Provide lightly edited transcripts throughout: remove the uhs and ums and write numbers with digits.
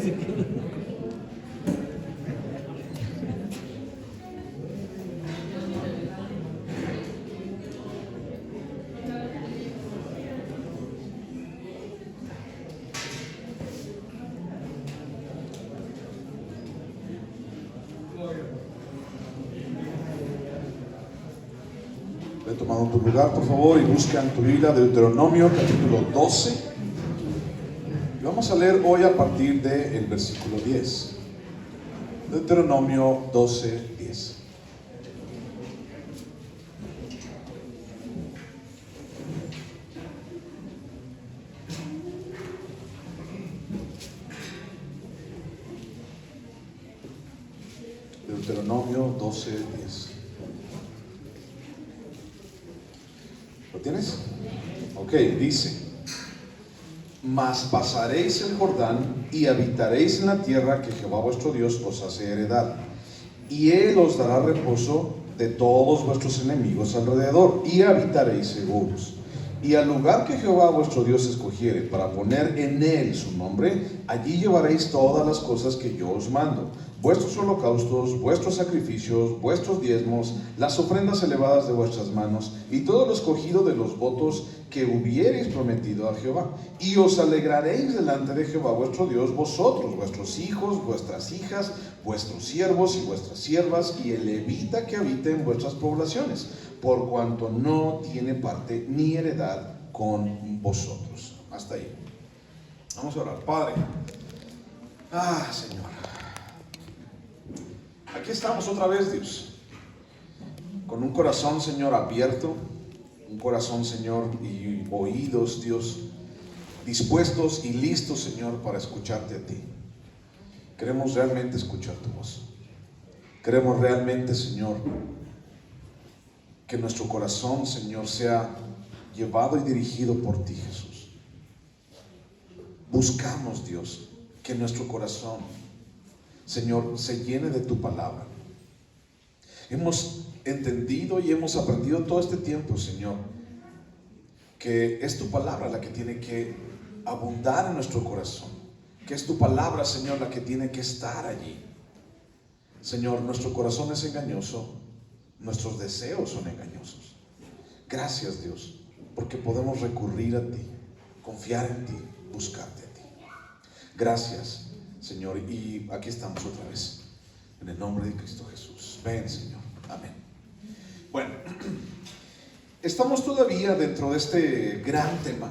He tomado tu lugar, por favor, y buscan tu Biblia, Deuteronomio capítulo 12. Y vamos a leer hoy a partir del versículo 10. Deuteronomio 12, 10. Deuteronomio 12, 10. ¿Lo tienes? Ok, dice: Mas pasaréis el Jordán y habitaréis en la tierra que Jehová vuestro Dios os hace heredad, y Él os dará reposo de todos vuestros enemigos alrededor, y habitaréis seguros. Y al lugar que Jehová vuestro Dios escogiere para poner en él su nombre, allí llevaréis todas las cosas que yo os mando: vuestros holocaustos, vuestros sacrificios, vuestros diezmos, las ofrendas elevadas de vuestras manos, y todo lo escogido de los votos que hubiereis prometido a Jehová. Y os alegraréis delante de Jehová vuestro Dios, vosotros, vuestros hijos, vuestras hijas, vuestros siervos y vuestras siervas, y el levita que habite en vuestras poblaciones, por cuanto no tiene parte ni heredad con vosotros. Hasta ahí. Vamos a orar. Padre, Señor, aquí estamos otra vez, Dios, con un corazón, Señor, abierto, un corazón, Señor, y oídos, Dios, dispuestos y listos, Señor, para escucharte a ti. Queremos realmente escuchar tu voz. Queremos realmente, Señor, que nuestro corazón, Señor, sea llevado y dirigido por ti, Jesús. Buscamos, Dios, que nuestro corazón, Señor, se llene de tu palabra. Hemos entendido y hemos aprendido todo este tiempo, Señor, que es tu palabra la que tiene que abundar en nuestro corazón, que es tu palabra, Señor, la que tiene que estar allí. Señor, nuestro corazón es engañoso, nuestros deseos son engañosos. Gracias, Dios, porque podemos recurrir a ti, confiar en ti, buscarte a ti. Gracias, Señor, y aquí estamos otra vez, en el nombre de Cristo Jesús. Ven, Señor. Amén. Bueno, estamos todavía dentro de este gran tema,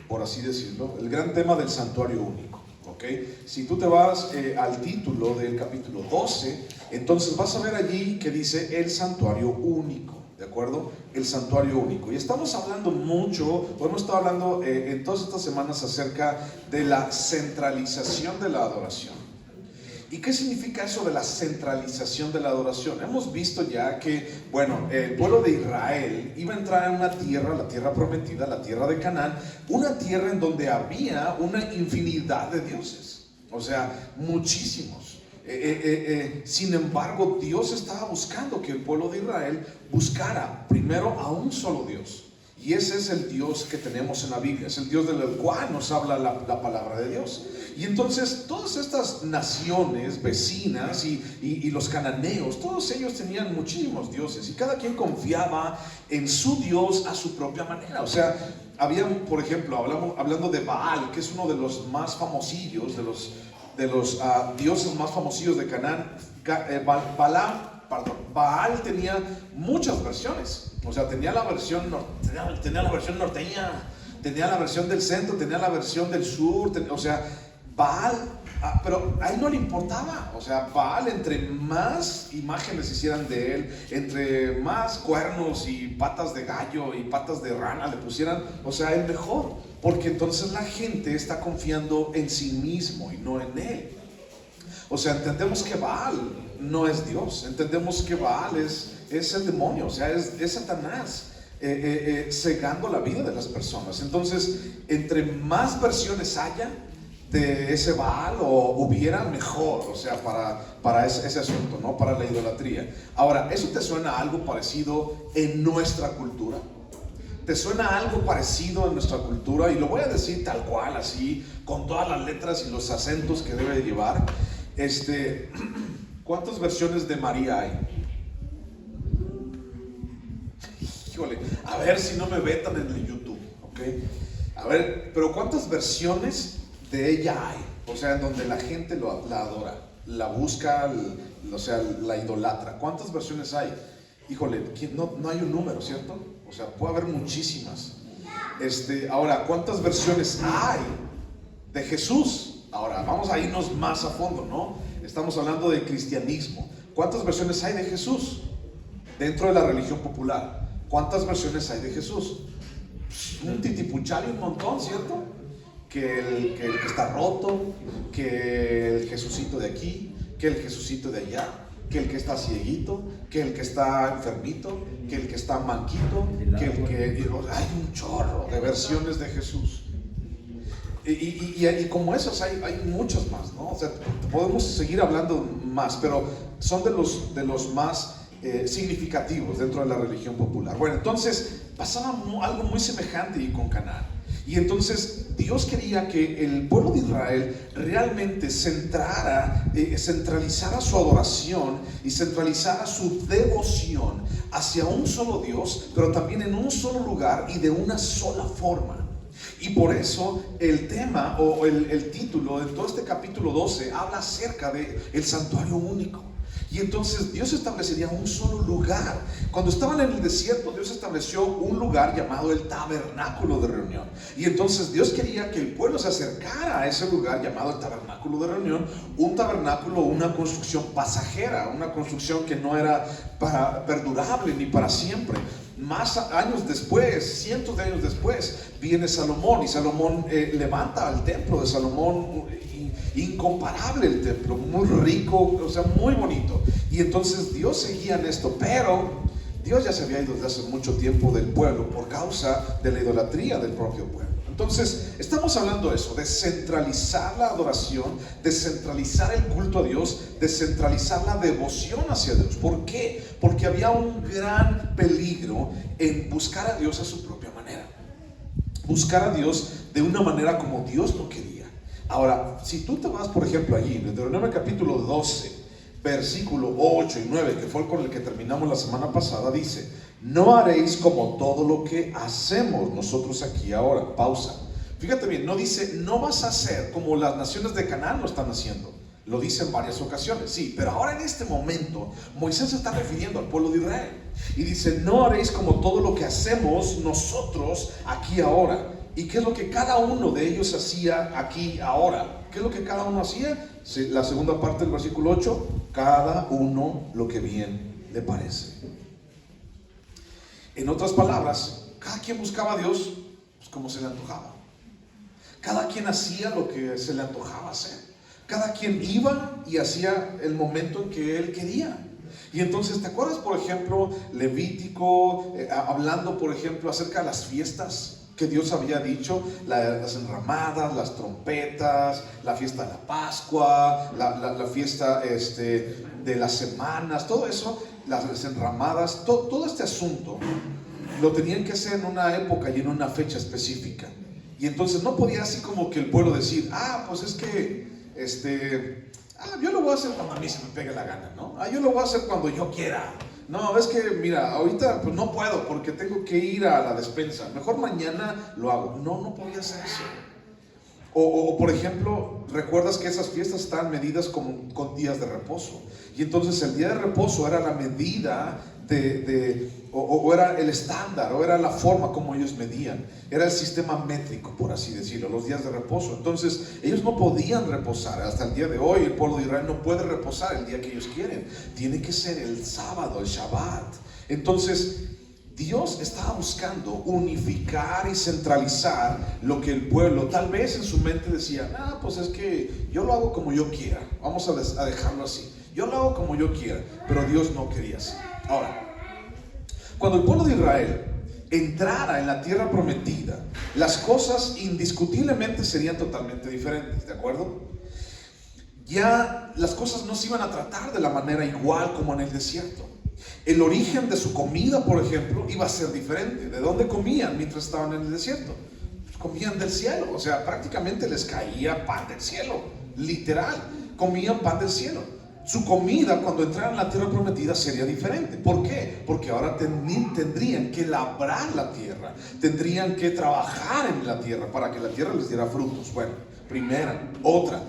por así decirlo, el gran tema del santuario único. ¿Okay? Si tú te vas al título del capítulo 12, entonces vas a ver allí que dice el santuario único, ¿de acuerdo? El santuario único. Y estamos hablando mucho, hemos estado hablando en todas estas semanas acerca de la centralización de la adoración. ¿Y qué significa eso de la centralización de la adoración? Hemos visto ya que, bueno, el pueblo de Israel iba a entrar en una tierra, la tierra prometida, la tierra de Canaán, una tierra en donde había una infinidad de dioses, o sea, muchísimos. Sin embargo, Dios estaba buscando que el pueblo de Israel buscara primero a un solo Dios. Y ese es el Dios que tenemos en la Biblia, es el Dios del cual nos habla la palabra de Dios. Y entonces todas estas naciones vecinas y los cananeos, todos ellos tenían muchísimos dioses, y cada quien confiaba en su Dios a su propia manera. O sea, había, por ejemplo, hablando de Baal, que es uno de los más famosillos, de los dioses más famosillos de Canaán. Baal tenía muchas versiones. O sea, tenía la versión norteña, tenía la versión del centro, tenía la versión del sur, o sea, Baal, pero a él no le importaba. O sea, Baal, entre más imágenes hicieran de él, entre más cuernos y patas de gallo y patas de rana le pusieran, o sea, él mejor, porque entonces la gente está confiando en sí mismo y no en él. O sea, entendemos que Baal no es Dios, entendemos que Baal es el demonio, o sea, es Satanás cegando la vida de las personas. Entonces, entre más versiones haya de ese Baal o hubiera, mejor, o sea, para ese asunto, ¿no? Para la idolatría. Ahora, ¿eso te suena a algo parecido en nuestra cultura? ¿Te suena algo parecido en nuestra cultura? Y lo voy a decir tal cual, así, con todas las letras y los acentos que debe de llevar. ¿Cuántas versiones de María hay? Híjole, a ver si no me vetan en el YouTube, ¿ok? A ver, pero ¿cuántas versiones de ella hay? O sea, en donde la gente la adora, la busca, o sea, la idolatra. ¿Cuántas versiones hay? Híjole, no hay un número, ¿cierto? O sea, puede haber muchísimas. Ahora, ¿cuántas versiones hay de Jesús? Ahora, vamos a irnos más a fondo, ¿no? Estamos hablando de cristianismo. ¿Cuántas versiones hay de Jesús dentro de la religión popular? ¿Cuántas versiones hay de Jesús? Un titipuchal y un montón, ¿cierto? Que el que está roto, que el Jesucito de aquí, que el Jesucito de allá, que el que está cieguito, que el que está enfermito, que el que está manquito, que el que... Hay un chorro de versiones de Jesús. Y como esas hay muchas más, ¿no? O sea, podemos seguir hablando más, pero son de los más significativos dentro de la religión popular. Bueno, entonces pasaba algo muy semejante y con Canaán. Y entonces Dios quería que el pueblo de Israel realmente centralizara su adoración y centralizara su devoción hacia un solo Dios, pero también en un solo lugar y de una sola forma. Y por eso el tema o el título de todo este capítulo 12 habla acerca del santuario único. Y entonces Dios establecería un solo lugar. Cuando estaban en el desierto, Dios estableció un lugar llamado el tabernáculo de reunión. Y entonces Dios quería que el pueblo se acercara a ese lugar llamado el tabernáculo de reunión. Un tabernáculo, una construcción pasajera, una construcción que no era perdurable ni para siempre. Más años después, cientos de años después, viene Salomón y Salomón levanta el templo de Salomón. Incomparable el templo, muy rico, o sea, muy bonito. Y entonces Dios seguía en esto, pero Dios ya se había ido desde hace mucho tiempo del pueblo por causa de la idolatría del propio pueblo. Entonces estamos hablando de eso, de centralizar la adoración, de centralizar el culto a Dios, de centralizar la devoción hacia Dios. ¿Por qué? Porque había un gran peligro en buscar a Dios a su propia manera, buscar a Dios de una manera como Dios lo quería. Ahora, si tú te vas, por ejemplo, allí, en Deuteronomio capítulo 12, versículo 8 y 9, que fue con el que terminamos la semana pasada, dice: no haréis como todo lo que hacemos nosotros aquí ahora. Pausa. Fíjate bien, no dice, no vas a hacer como las naciones de Canaán lo están haciendo. Lo dice en varias ocasiones, sí, pero ahora en este momento Moisés se está refiriendo al pueblo de Israel. Y dice, no haréis como todo lo que hacemos nosotros aquí ahora. ¿Y qué es lo que cada uno de ellos hacía aquí ahora? ¿Qué es lo que cada uno hacía? La segunda parte del versículo 8, cada uno lo que bien le parece. En otras palabras, cada quien buscaba a Dios pues, como se le antojaba. Cada quien hacía lo que se le antojaba hacer. Cada quien iba y hacía el momento en que él quería. Y entonces, ¿te acuerdas, por ejemplo, Levítico, hablando, por ejemplo, acerca de las fiestas que Dios había dicho? Las enramadas, las trompetas, la fiesta de la Pascua, la fiesta de las semanas, todo eso, las enramadas, todo este asunto lo tenían que hacer en una época y en una fecha específica. Y entonces no podía así como que el pueblo decir, pues es que yo lo voy a hacer cuando a mí se me pegue la gana, ¿no? Yo lo voy a hacer cuando yo quiera. No, es que mira, ahorita pues no puedo porque tengo que ir a la despensa. Mejor mañana lo hago. No podía hacer eso. O por ejemplo, recuerdas que esas fiestas estaban medidas con días de reposo. Y entonces el día de reposo era la medida o era el estándar, o era la forma como ellos medían. Era el sistema métrico, por así decirlo, los días de reposo. Entonces ellos no podían reposar. Hasta el día de hoy el pueblo de Israel no puede reposar el día que ellos quieren. Tiene que ser el sábado, el Shabbat. Entonces Dios estaba buscando unificar y centralizar lo que el pueblo tal vez en su mente decía, pues es que yo lo hago como yo quiera, vamos a dejarlo así, yo lo hago como yo quiera, pero Dios no quería así. Ahora, cuando el pueblo de Israel entrara en la tierra prometida, las cosas indiscutiblemente serían totalmente diferentes, ¿de acuerdo? Ya las cosas no se iban a tratar de la manera igual como en el desierto. El origen de su comida, por ejemplo, iba a ser diferente. ¿De dónde comían mientras estaban en el desierto? Pues comían del cielo, o sea, prácticamente les caía pan del cielo, literal, comían pan del cielo. Su comida cuando entraran a la tierra prometida sería diferente. ¿Por qué? Porque ahora tendrían que labrar la tierra, tendrían que trabajar en la tierra para que la tierra les diera frutos. Bueno, primera. Otra,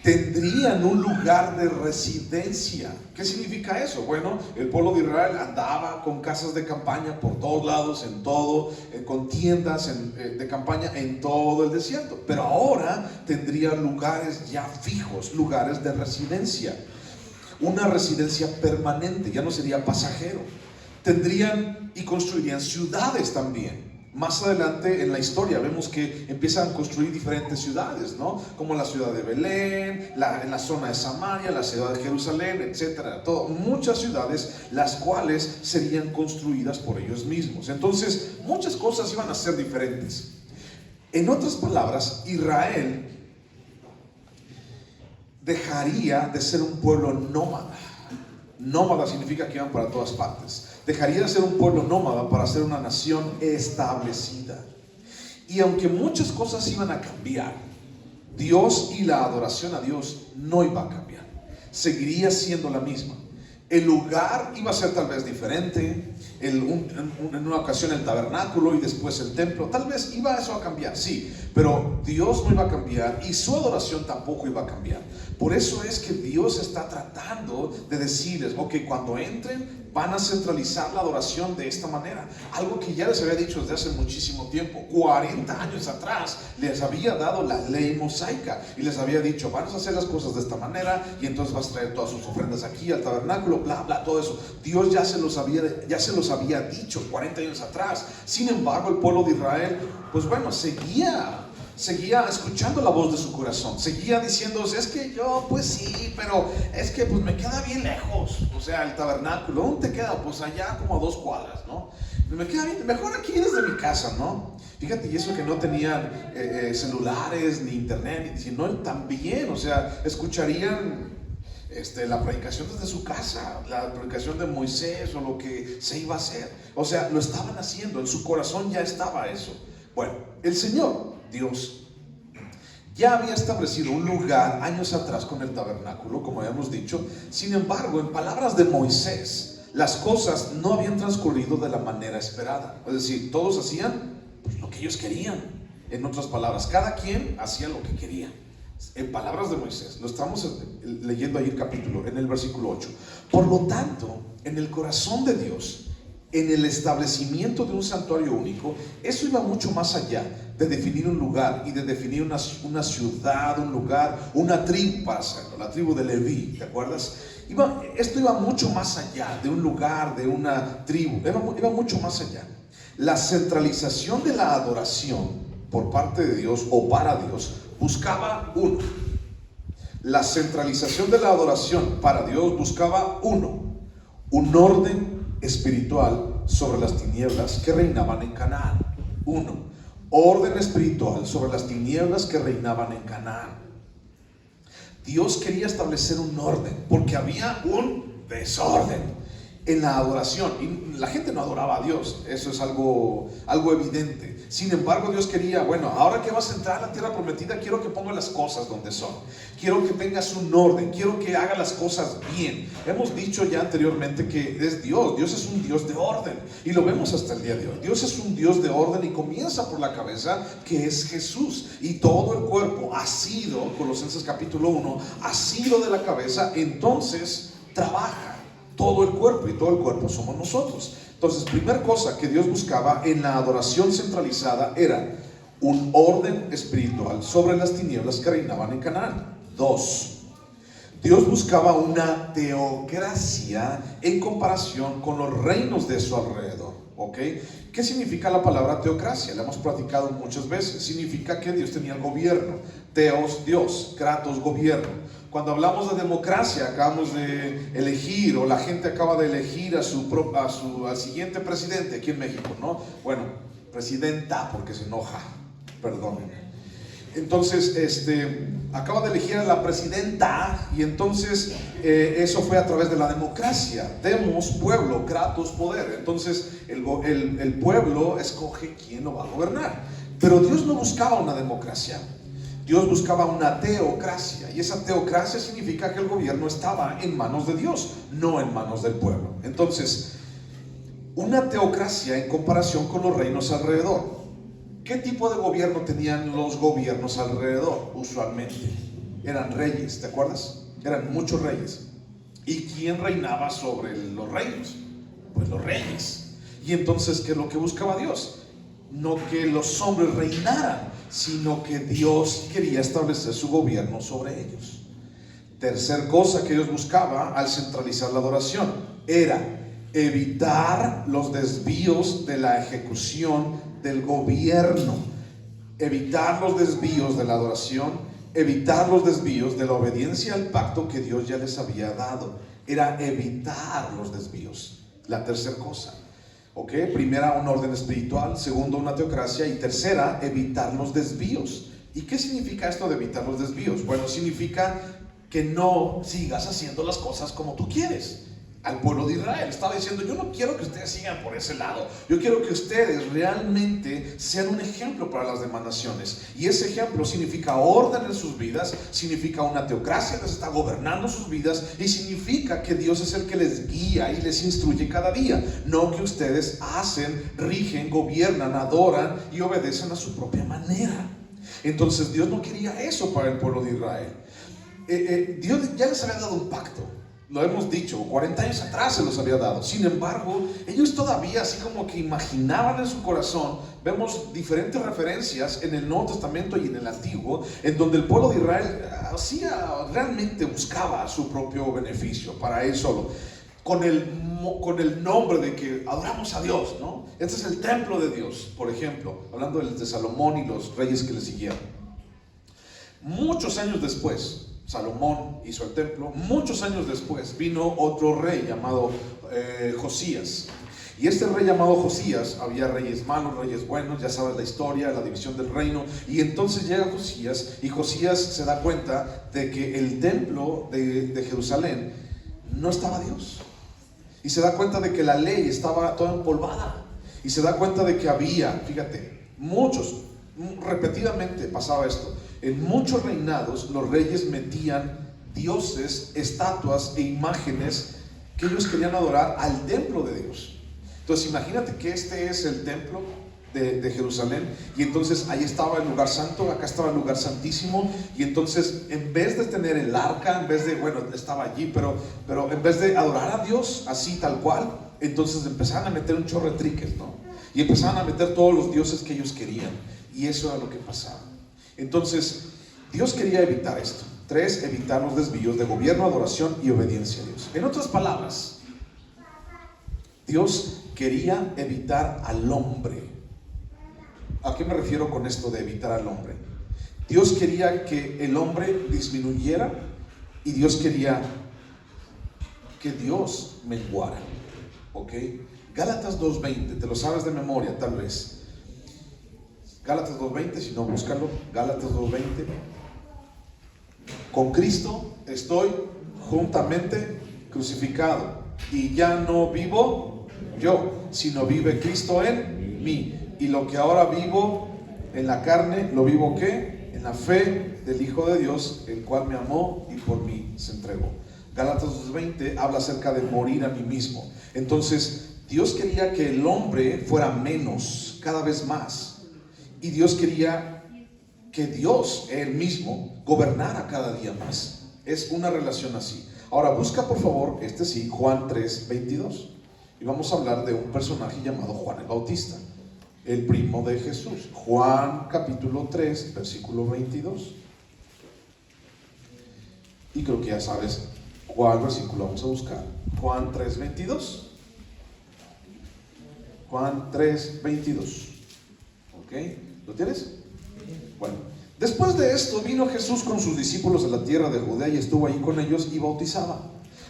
tendrían un lugar de residencia. ¿Qué significa eso? Bueno, el pueblo de Israel andaba con casas de campaña por todos lados, en todo, con tiendas de campaña en todo el desierto. Pero ahora tendrían lugares ya fijos, lugares de residencia. Una residencia permanente, ya no sería pasajero. Tendrían y construirían ciudades también. Más adelante en la historia vemos que empiezan a construir diferentes ciudades, ¿no? Como la ciudad de Belén, en la zona de Samaria, la ciudad de Jerusalén, etcétera. Muchas ciudades, las cuales serían construidas por ellos mismos. Entonces, muchas cosas iban a ser diferentes. En otras palabras, Israel dejaría de ser un pueblo nómada. Nómada significa que iban para todas partes. Dejaría de ser un pueblo nómada para ser una nación establecida. Y aunque muchas cosas iban a cambiar, Dios y la adoración a Dios no iba a cambiar. Seguiría siendo la misma. El lugar iba a ser tal vez diferente. En una ocasión el tabernáculo y después el templo. Tal vez iba eso a cambiar, sí. Pero Dios no iba a cambiar y su adoración tampoco iba a cambiar. Por eso es que Dios está tratando de decirles, ok, cuando entren van a centralizar la adoración de esta manera. Algo que ya les había dicho desde hace muchísimo tiempo. 40 años atrás les había dado la ley mosaica y les había dicho, van a hacer las cosas de esta manera y entonces vas a traer todas sus ofrendas aquí al tabernáculo, bla, bla, todo eso. Dios ya se los había dicho 40 años atrás. Sin embargo, el pueblo de Israel, pues bueno, seguía escuchando la voz de su corazón, seguía diciendo, es que yo, pues sí, pero es que pues me queda bien lejos, o sea, el tabernáculo, ¿dónde te queda? Pues allá como a 2 cuadras, ¿no? Me queda bien, mejor aquí desde mi casa, ¿no? Fíjate, y eso que no tenían celulares, ni internet, sino también, o sea, escucharían la predicación desde su casa, la predicación de Moisés o lo que se iba a hacer, o sea, lo estaban haciendo, en su corazón ya estaba eso. Bueno, el Señor Dios ya había establecido un lugar años atrás con el tabernáculo, como habíamos dicho. Sin embargo, en palabras de Moisés, las cosas no habían transcurrido de la manera esperada. Es decir, todos hacían pues, lo que ellos querían. En otras palabras, cada quien hacía lo que quería. En palabras de Moisés, lo estamos leyendo ahí en el versículo 8. Por lo tanto, en el corazón de Dios, en el establecimiento de un santuario único, eso iba mucho más allá de definir un lugar y de definir una ciudad, un lugar, una tribu para hacerlo, la tribu de Leví, ¿te acuerdas? Esto iba mucho más allá de un lugar, de una tribu, iba mucho más allá. La centralización de la adoración por parte de Dios o para Dios buscaba uno. La centralización de la adoración para Dios buscaba un orden espiritual sobre las tinieblas que reinaban en Canaán. Orden espiritual sobre las tinieblas que reinaban en Canaán. Dios quería establecer un orden porque había un desorden en la adoración y la gente no adoraba a Dios, eso es algo evidente. Sin embargo, Dios quería, bueno, ahora que vas a entrar a la tierra prometida, quiero que pongas las cosas donde son, quiero que tengas un orden, quiero que hagas las cosas bien. Hemos dicho ya anteriormente que es Dios es un Dios de orden y lo vemos hasta el día de hoy. Dios es un Dios de orden y comienza por la cabeza, que es Jesús, y todo el cuerpo ha sido, Colosenses capítulo 1, ha sido de la cabeza, entonces trabaja todo el cuerpo y todo el cuerpo somos nosotros. Entonces, primera cosa que Dios buscaba en la adoración centralizada era un orden espiritual sobre las tinieblas que reinaban en Canaán. 2, Dios buscaba una teocracia en comparación con los reinos de su alrededor. ¿Ok? ¿Qué significa la palabra teocracia? La hemos platicado muchas veces. Significa que Dios tenía el gobierno. Teos, Dios, kratos, gobierno. Cuando hablamos de democracia, acabamos de elegir, o la gente acaba de elegir al siguiente presidente aquí en México, ¿no? Bueno, presidenta, porque se enoja, perdónenme. Entonces, acaba de elegir a la presidenta y entonces eso fue a través de la democracia. Demos, pueblo; kratos, poder. Entonces el pueblo escoge quién lo va a gobernar. Pero Dios no buscaba una democracia. Dios buscaba una teocracia, y esa teocracia significa que el gobierno estaba en manos de Dios, no en manos del pueblo. Entonces, una teocracia en comparación con los reinos alrededor. ¿Qué tipo de gobierno tenían los gobiernos alrededor? Usualmente eran reyes, ¿te acuerdas? Eran muchos reyes. ¿Y quién reinaba sobre los reinos? Pues los reyes. Y entonces, ¿qué es lo que buscaba Dios? No que los hombres reinaran, sino que Dios quería establecer su gobierno sobre ellos. Tercer cosa que Dios buscaba al centralizar la adoración era evitar los desvíos de la ejecución del gobierno, evitar los desvíos de la adoración, evitar los desvíos de la obediencia al pacto que Dios ya les había dado. Era evitar los desvíos. La tercera cosa. ¿Ok? Primera, un orden espiritual; segundo, una teocracia; y tercera, evitar los desvíos. ¿Y qué significa esto de evitar los desvíos? Bueno, significa que no sigas haciendo las cosas como tú quieres. Al pueblo de Israel estaba diciendo: yo no quiero que ustedes sigan por ese lado, yo quiero que ustedes realmente sean un ejemplo para las demás naciones. Y ese ejemplo significa orden en sus vidas, significa una teocracia que está gobernando sus vidas, y significa que Dios es el que les guía y les instruye cada día, no que ustedes hacen, rigen, gobiernan, adoran y obedecen a su propia manera. Entonces Dios no quería eso para el pueblo de Israel. Dios ya les había dado un pacto. Lo hemos dicho, 40 años atrás se los había dado. Sin embargo, ellos todavía así como que imaginaban en su corazón. Vemos diferentes referencias en el Nuevo Testamento y en el Antiguo, en donde el pueblo de Israel realmente buscaba su propio beneficio para él solo, con el nombre de que adoramos a Dios, ¿no? Este es el templo de Dios, por ejemplo, hablando de Salomón y los reyes que le siguieron. Muchos años después, Salomón hizo el templo. Muchos años después vino otro rey llamado Josías. Y este rey llamado Josías, había reyes malos, reyes buenos, ya sabes la historia, la división del reino. Y entonces llega Josías, y Josías se da cuenta de que el templo de Jerusalén no estaba Dios. Y se da cuenta de que la ley estaba toda empolvada. Y se da cuenta de que había, fíjate, repetidamente pasaba esto. En muchos reinados los reyes metían dioses, estatuas e imágenes que ellos querían adorar al templo de Dios. Entonces imagínate que este es el templo de Jerusalén, y entonces ahí estaba el lugar santo, acá estaba el lugar santísimo, y entonces en vez de tener el arca, estaba allí, pero en vez de adorar a Dios así tal cual, entonces empezaban a meter un chorro de triques, ¿no? Y empezaban a meter todos los dioses que ellos querían, y eso era lo que pasaba. Entonces, Dios quería evitar esto. 3, evitar los desvíos de gobierno, adoración y obediencia a Dios. En otras palabras, Dios quería evitar al hombre. ¿A qué me refiero con esto de evitar al hombre? Dios quería que el hombre disminuyera, y Dios quería que Dios menguara. ¿Ok? Gálatas 2:20, te lo sabes de memoria tal vez. Gálatas 2:20, si no, búscalo. Gálatas 2:20. Con Cristo estoy juntamente crucificado, y ya no vivo yo, sino vive Cristo en mí. Y lo que ahora vivo en la carne, lo vivo ¿qué? En la fe del Hijo de Dios, el cual me amó y por mí se entregó. Gálatas 2:20 habla acerca de morir a mí mismo. Entonces, Dios quería que el hombre fuera menos cada vez más. Y Dios quería que Dios, Él mismo, gobernara cada día más. Es una relación así. Ahora busca por favor, Juan 3:22. Y vamos a hablar de un personaje llamado Juan el Bautista, el primo de Jesús. Juan capítulo 3, versículo 22. Y creo que ya sabes cuál versículo vamos a buscar. Juan 3:22. Juan 3:22. ¿Ok? ¿Lo tienes? Bueno, después de esto vino Jesús con sus discípulos a la tierra de Judea, y estuvo allí con ellos y bautizaba.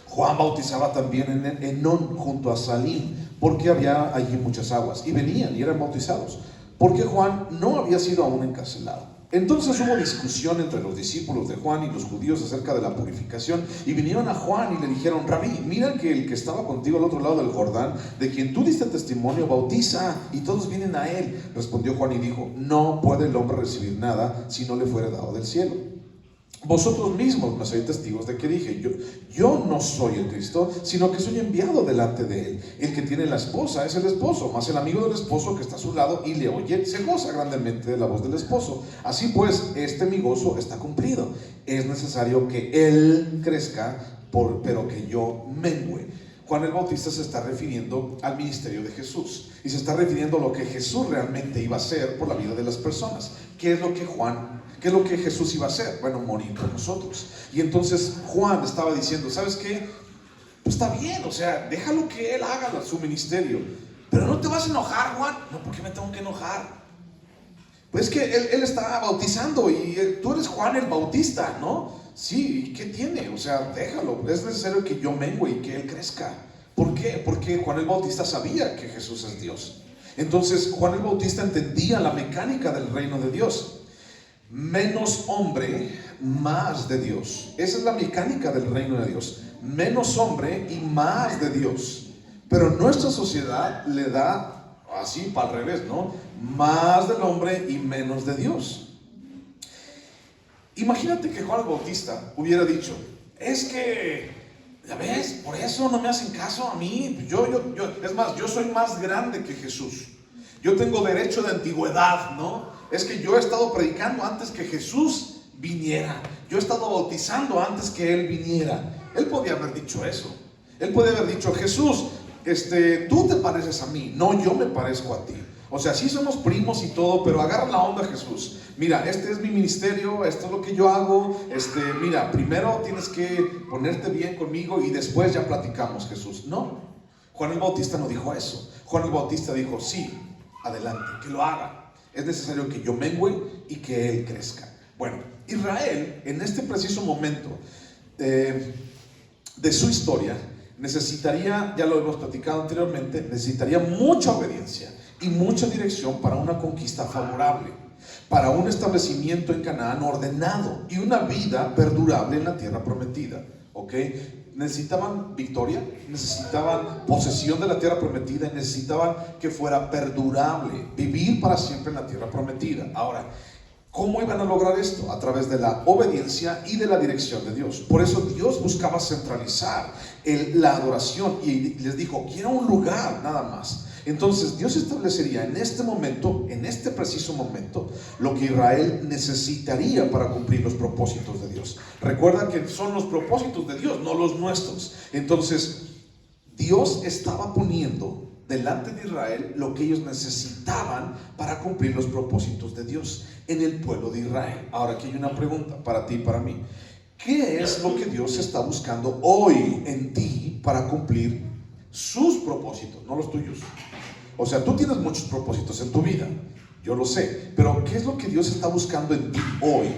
Juan bautizaba también en Enón, junto a Salim, porque había allí muchas aguas, y venían y eran bautizados, porque Juan no había sido aún encarcelado. Entonces hubo discusión entre los discípulos de Juan y los judíos acerca de la purificación, y vinieron a Juan y le dijeron: Rabí, mira que el que estaba contigo al otro lado del Jordán, de quien tú diste testimonio, bautiza, y todos vienen a él. Respondió Juan y dijo: no puede el hombre recibir nada si no le fuere dado del cielo. Vosotros mismos me sois testigos de que dije: yo no soy el Cristo, sino que soy enviado delante de él. El que tiene la esposa es el esposo, mas el amigo del esposo que está a su lado y le oye, se goza grandemente de la voz del esposo. Así pues, mi gozo está cumplido. Es necesario que él crezca, pero que yo mengüe. Juan el Bautista se está refiriendo al ministerio de Jesús, y se está refiriendo a lo que Jesús realmente iba a hacer por la vida de las personas. ¿Qué es lo que Jesús iba a hacer? Bueno, morir por nosotros. Y entonces Juan estaba diciendo: ¿sabes qué? Pues está bien, o sea, déjalo que él haga su ministerio, pero no te vas a enojar, Juan. No, ¿por qué me tengo que enojar? Pues es que él está bautizando y tú eres Juan el Bautista, ¿no? Sí, ¿qué tiene? O sea, déjalo. Es necesario que yo mengüe y que él crezca. ¿Por qué? Porque Juan el Bautista sabía que Jesús es Dios. Entonces Juan el Bautista entendía la mecánica del reino de Dios. Menos hombre, más de Dios. Esa es la mecánica del reino de Dios. Menos hombre y más de Dios. Pero nuestra sociedad le da así para el revés, ¿no? Más del hombre y menos de Dios. Imagínate que Juan el Bautista hubiera dicho: es que, ya ves, por eso no me hacen caso a mí. Es más, yo soy más grande que Jesús. Yo tengo derecho de antigüedad, ¿no? Es que yo he estado predicando antes que Jesús viniera. Yo he estado bautizando antes que Él viniera. Él podía haber dicho eso. Él podía haber dicho: Jesús, tú te pareces a mí, no, yo me parezco a ti. O sea, sí somos primos y todo, pero agarra la onda, Jesús. Mira, este es mi ministerio, esto es lo que yo hago. Mira, primero tienes que ponerte bien conmigo y después ya platicamos, Jesús. No, Juan el Bautista no dijo eso. Juan el Bautista dijo: sí, adelante, que lo haga. Es necesario que yo mengüe y que él crezca. Bueno, Israel, en este preciso momento de su historia, necesitaría, ya lo hemos platicado anteriormente, necesitaría mucha obediencia y mucha dirección para una conquista favorable, para un establecimiento en Canaán ordenado y una vida perdurable en la tierra prometida. ¿Ok? Necesitaban victoria, necesitaban posesión de la tierra prometida y necesitaban que fuera perdurable, vivir para siempre en la tierra prometida. Ahora, ¿cómo iban a lograr esto? A través de la obediencia y de la dirección de Dios. Por eso Dios buscaba centralizar la adoración y les dijo: quiero un lugar nada más. Entonces Dios establecería en este momento, en este preciso momento, lo que Israel necesitaría para cumplir los propósitos de Dios. Recuerda que son los propósitos de Dios, no los nuestros. Entonces Dios estaba poniendo delante de Israel lo que ellos necesitaban para cumplir los propósitos de Dios en el pueblo de Israel. Ahora, aquí hay una pregunta para ti y para mí. ¿Qué es lo que Dios está buscando hoy en ti para cumplir sus propósitos, no los tuyos? O sea, tú tienes muchos propósitos en tu vida, yo lo sé, pero ¿qué es lo que Dios está buscando en ti hoy?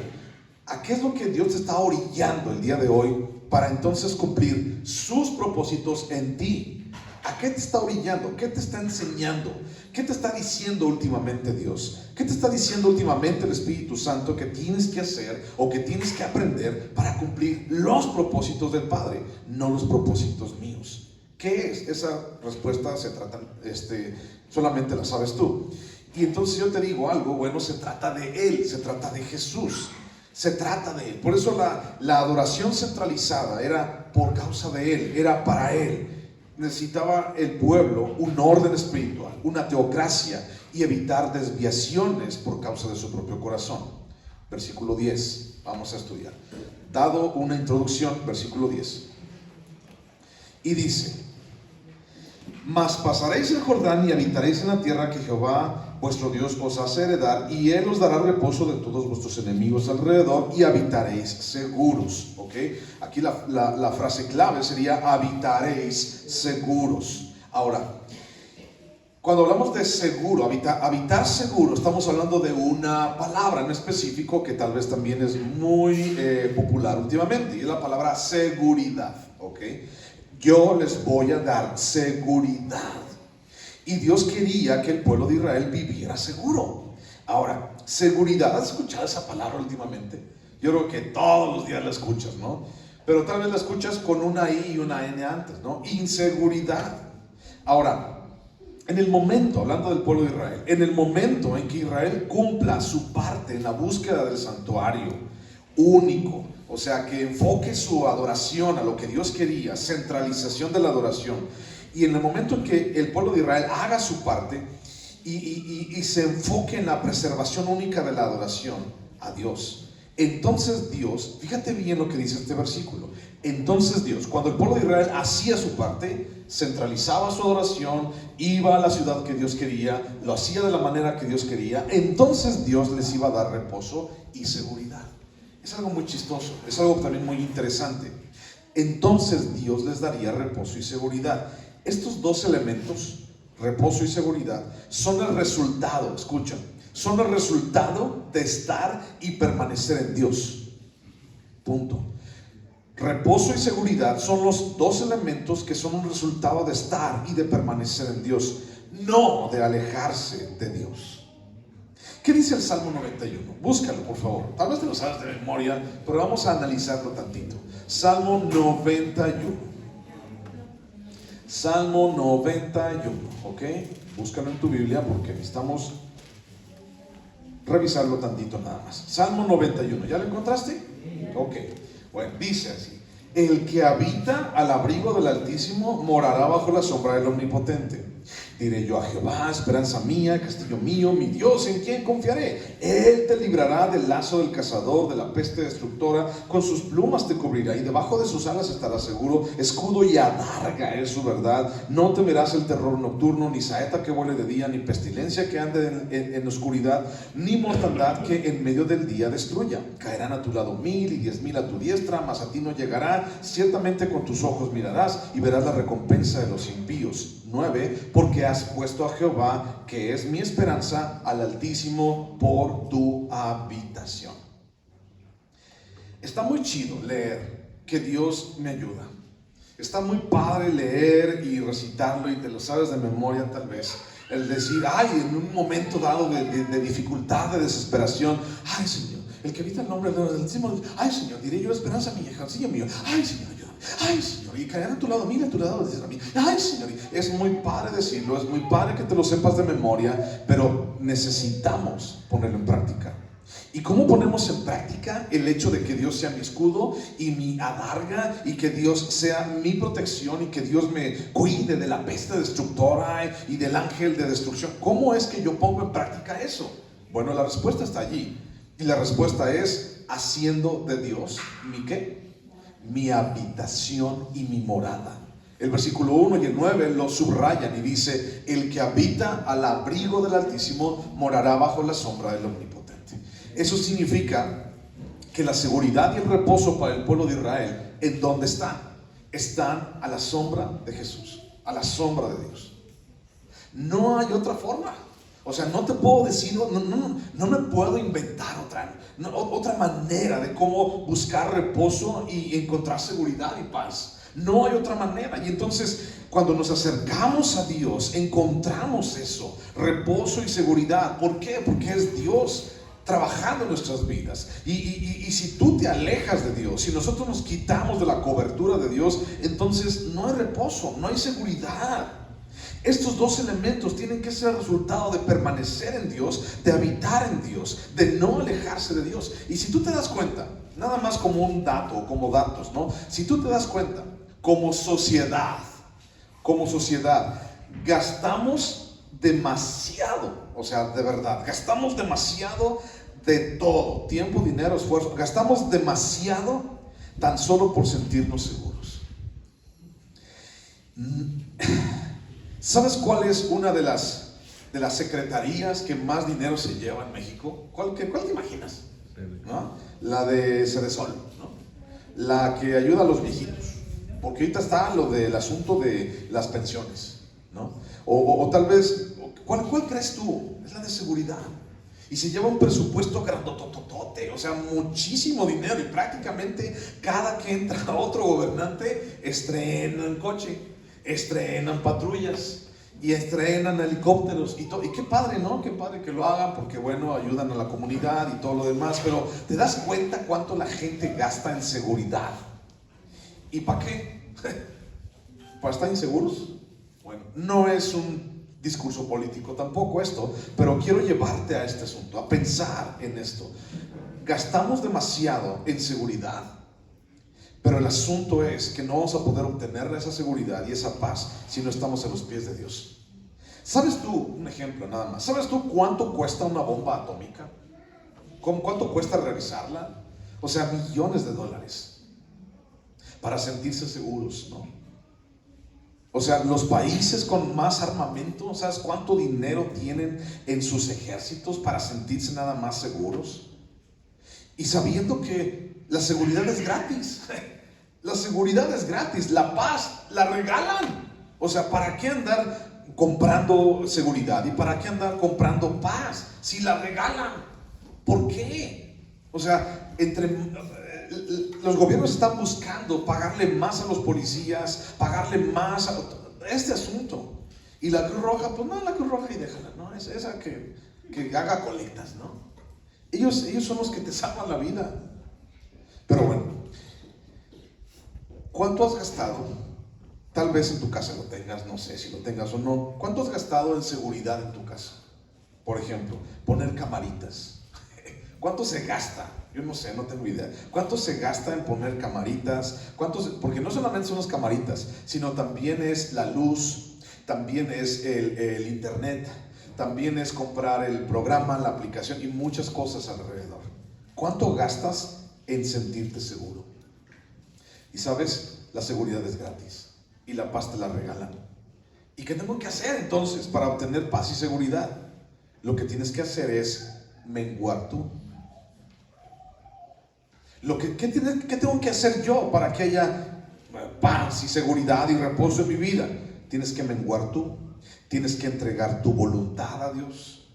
¿A qué es lo que Dios te está orillando el día de hoy para entonces cumplir sus propósitos en ti? ¿A qué te está orillando? ¿Qué te está enseñando? ¿Qué te está diciendo últimamente Dios? ¿Qué te está diciendo últimamente el Espíritu Santo que tienes que hacer o que tienes que aprender para cumplir los propósitos del Padre, no los propósitos míos? ¿Qué es? Esa respuesta solamente la sabes tú. Y entonces yo te digo algo, bueno, se trata de Él, se trata de Jesús, se trata de Él. Por eso la adoración centralizada era por causa de Él, era para Él. Necesitaba el pueblo un orden espiritual, una teocracia, y evitar desviaciones por causa de su propio corazón. Versículo 10, vamos a estudiar. Dado una introducción, versículo 10. Y dice: mas pasaréis el Jordán y habitaréis en la tierra que Jehová vuestro Dios os hace heredar, y Él os dará reposo de todos vuestros enemigos alrededor, y habitaréis seguros. ¿Ok? Aquí la frase clave sería: habitaréis seguros. Ahora, cuando hablamos de seguro, habitar seguro, estamos hablando de una palabra en específico que tal vez también es muy popular últimamente, y es la palabra seguridad. ¿Ok? Yo les voy a dar seguridad. Y Dios quería que el pueblo de Israel viviera seguro. Ahora, seguridad. ¿Has escuchado esa palabra últimamente? Yo creo que todos los días la escuchas, ¿no? Pero tal vez la escuchas con una I y una N antes, ¿no? Inseguridad. Ahora, en el momento, hablando del pueblo de Israel, en el momento en que Israel cumpla su parte en la búsqueda del santuario único, o sea, que enfoque su adoración a lo que Dios quería, centralización de la adoración, y en el momento en que el pueblo de Israel haga su parte y se enfoque en la preservación única de la adoración a Dios, entonces Dios, fíjate bien lo que dice este versículo, entonces Dios, cuando el pueblo de Israel hacía su parte, centralizaba su adoración, iba a la ciudad que Dios quería, lo hacía de la manera que Dios quería, entonces Dios les iba a dar reposo y seguridad. Es algo muy chistoso, es algo también muy interesante. Entonces Dios les daría reposo y seguridad. Estos dos elementos, reposo y seguridad, son el resultado, escucha, son el resultado de estar y permanecer en Dios. Punto. Reposo y seguridad son los dos elementos que son un resultado de estar y de permanecer en Dios, no de alejarse de Dios. ¿Qué dice el Salmo 91? Búscalo, por favor. Tal vez te lo sabes de memoria, pero vamos a analizarlo tantito. Salmo 91. Salmo 91, ¿ok? Búscalo en tu Biblia porque necesitamos revisarlo tantito nada más. Salmo 91, ¿ya lo encontraste? Ok, bueno, dice así: el que habita al abrigo del Altísimo morará bajo la sombra del Omnipotente. Diré yo a Jehová, esperanza mía, castillo mío, mi Dios, ¿en quién confiaré? Él te librará del lazo del cazador, de la peste destructora, con sus plumas te cubrirá y debajo de sus alas estarás seguro. Escudo y adarga es su verdad. No temerás el terror nocturno, ni saeta que vuele de día, ni pestilencia que ande en oscuridad, ni mortandad que en medio del día destruya. Caerán a tu lado 1000 y 10,000 a tu diestra, mas a ti no llegará. Ciertamente con tus ojos mirarás y verás la recompensa de los impíos. 9. Porque has puesto a Jehová, que es mi esperanza, al Altísimo por tu habitación. Está muy chido leer que Dios me ayuda. Está muy padre leer y recitarlo y te lo sabes de memoria tal vez. El decir, ay, en un momento dado de dificultad, de desesperación, ay Señor, el que habita el nombre del Altísimo, ay Señor, diré yo esperanza mía, ejército mío, ay Señor, ayúdame. Ay Señor, y caerán a tu lado 1000 a tu lado 10,000. Ay Señor, es muy padre decirlo, es muy padre que te lo sepas de memoria, pero necesitamos ponerlo en práctica. ¿Y cómo ponemos en práctica el hecho de que Dios sea mi escudo y mi adarga, y que Dios sea mi protección y que Dios me cuide de la peste destructora y del ángel de destrucción? ¿Cómo es que yo pongo en práctica eso? Bueno, la respuesta está allí, y la respuesta es haciendo de Dios mi ¿qué? Mi habitación y mi morada. El versículo 1 y el 9 lo subrayan y dice: el que habita al abrigo del Altísimo morará bajo la sombra del Omnipotente. Eso significa que la seguridad y el reposo para el pueblo de Israel, ¿en dónde están? Están a la sombra de Jesús, a la sombra de Dios. No hay otra forma. O sea, no te puedo decir, no me puedo inventar otra manera de cómo buscar reposo y encontrar seguridad y paz. No hay otra manera. Y entonces, cuando nos acercamos a Dios, encontramos eso, reposo y seguridad. ¿Por qué? Porque es Dios trabajando en nuestras vidas. Y si tú te alejas de Dios, si nosotros nos quitamos de la cobertura de Dios, entonces no hay reposo, no hay seguridad. Estos dos elementos tienen que ser el resultado de permanecer en Dios, de habitar en Dios, de no alejarse de Dios. Y si tú te das cuenta, nada más como un dato, como datos, ¿no? Si tú te das cuenta, como sociedad, gastamos demasiado, o sea, de verdad, gastamos demasiado de todo, tiempo, dinero, esfuerzo, gastamos demasiado tan solo por sentirnos seguros. ¿Sabes cuál es una de las secretarías que más dinero se lleva en México? ¿Cuál te imaginas? ¿No? La de Sedesol, ¿no? La que ayuda a los viejitos, porque ahorita está lo del asunto de las pensiones, ¿no? O tal vez, ¿cuál crees tú? Es la de seguridad. Y se lleva un presupuesto grandototote, o sea, muchísimo dinero, y prácticamente cada que entra otro gobernante estrenan coche, estrenan patrullas. y estrenan helicópteros y qué padre, ¿no? Qué padre que lo hagan porque, bueno, ayudan a la comunidad y todo lo demás, pero ¿te das cuenta cuánto la gente gasta en seguridad? ¿Y para qué? ¿Para estar inseguros? Bueno, no es un discurso político tampoco esto, pero quiero llevarte a este asunto, a pensar en esto. Gastamos demasiado en seguridad, pero el asunto es que no vamos a poder obtener esa seguridad y esa paz si no estamos en los pies de Dios. ¿Sabes tú, un ejemplo nada más, ¿sabes tú cuánto cuesta una bomba atómica? ¿Cuánto cuesta realizarla? O sea, millones de dólares para sentirse seguros, ¿no? O sea, los países con más armamento, ¿sabes cuánto dinero tienen en sus ejércitos para sentirse nada más seguros? Y sabiendo que la seguridad es gratis. La seguridad es gratis, la paz la regalan. O sea, ¿para qué andar comprando seguridad? ¿Y para qué andar comprando paz si la regalan? ¿Por qué? O sea, los gobiernos están buscando pagarle más a los policías, pagarle más a este asunto. Y la Cruz Roja, pues no, la Cruz Roja y déjala, ¿no? Es esa que haga colectas, ¿no? Ellos son los que te salvan la vida. Pero bueno, ¿cuánto has gastado? Tal vez en tu casa lo tengas, no sé si lo tengas o no. ¿Cuánto has gastado en seguridad en tu casa? Por ejemplo, poner camaritas. ¿Cuánto se gasta? Yo no sé, no tengo idea. ¿Cuánto se gasta en poner camaritas? Porque no solamente son las camaritas, sino también es la luz, también es el internet, también es comprar el programa, la aplicación y muchas cosas alrededor. ¿Cuánto gastas en sentirte seguro? Y sabes, la seguridad es gratis y la paz te la regalan. ¿Y qué tengo que hacer entonces para obtener paz y seguridad? Lo que tienes que hacer es menguar tú. ¿Qué tengo que hacer yo para que haya paz y seguridad y reposo en mi vida? Tienes que menguar tú. Tienes que entregar tu voluntad a Dios.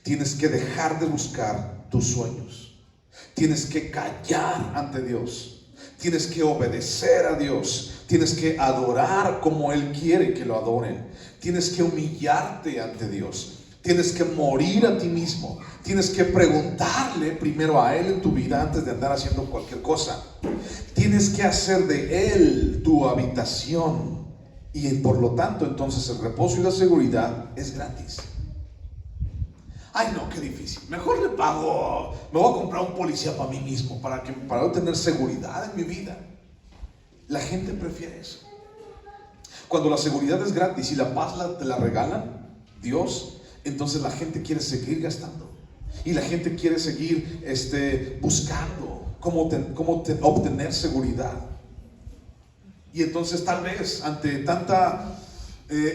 Tienes que dejar de buscar tus sueños. Tienes que callar ante Dios. Tienes que obedecer a Dios. Tienes que adorar como Él quiere que lo adoren. Tienes que humillarte ante Dios. Tienes que morir a ti mismo. Tienes que preguntarle primero a Él en tu vida antes de andar haciendo cualquier cosa. Tienes que hacer de Él tu habitación. Y por lo tanto, entonces el reposo y la seguridad es gratis. Ay, no, qué difícil. Mejor le pago, me voy a comprar un policía para mí mismo, para tener seguridad en mi vida. La gente prefiere eso. Cuando la seguridad es gratis y la paz te la regalan Dios, entonces la gente quiere seguir gastando. Y la gente quiere seguir buscando cómo obtener seguridad. Y entonces tal vez ante tanta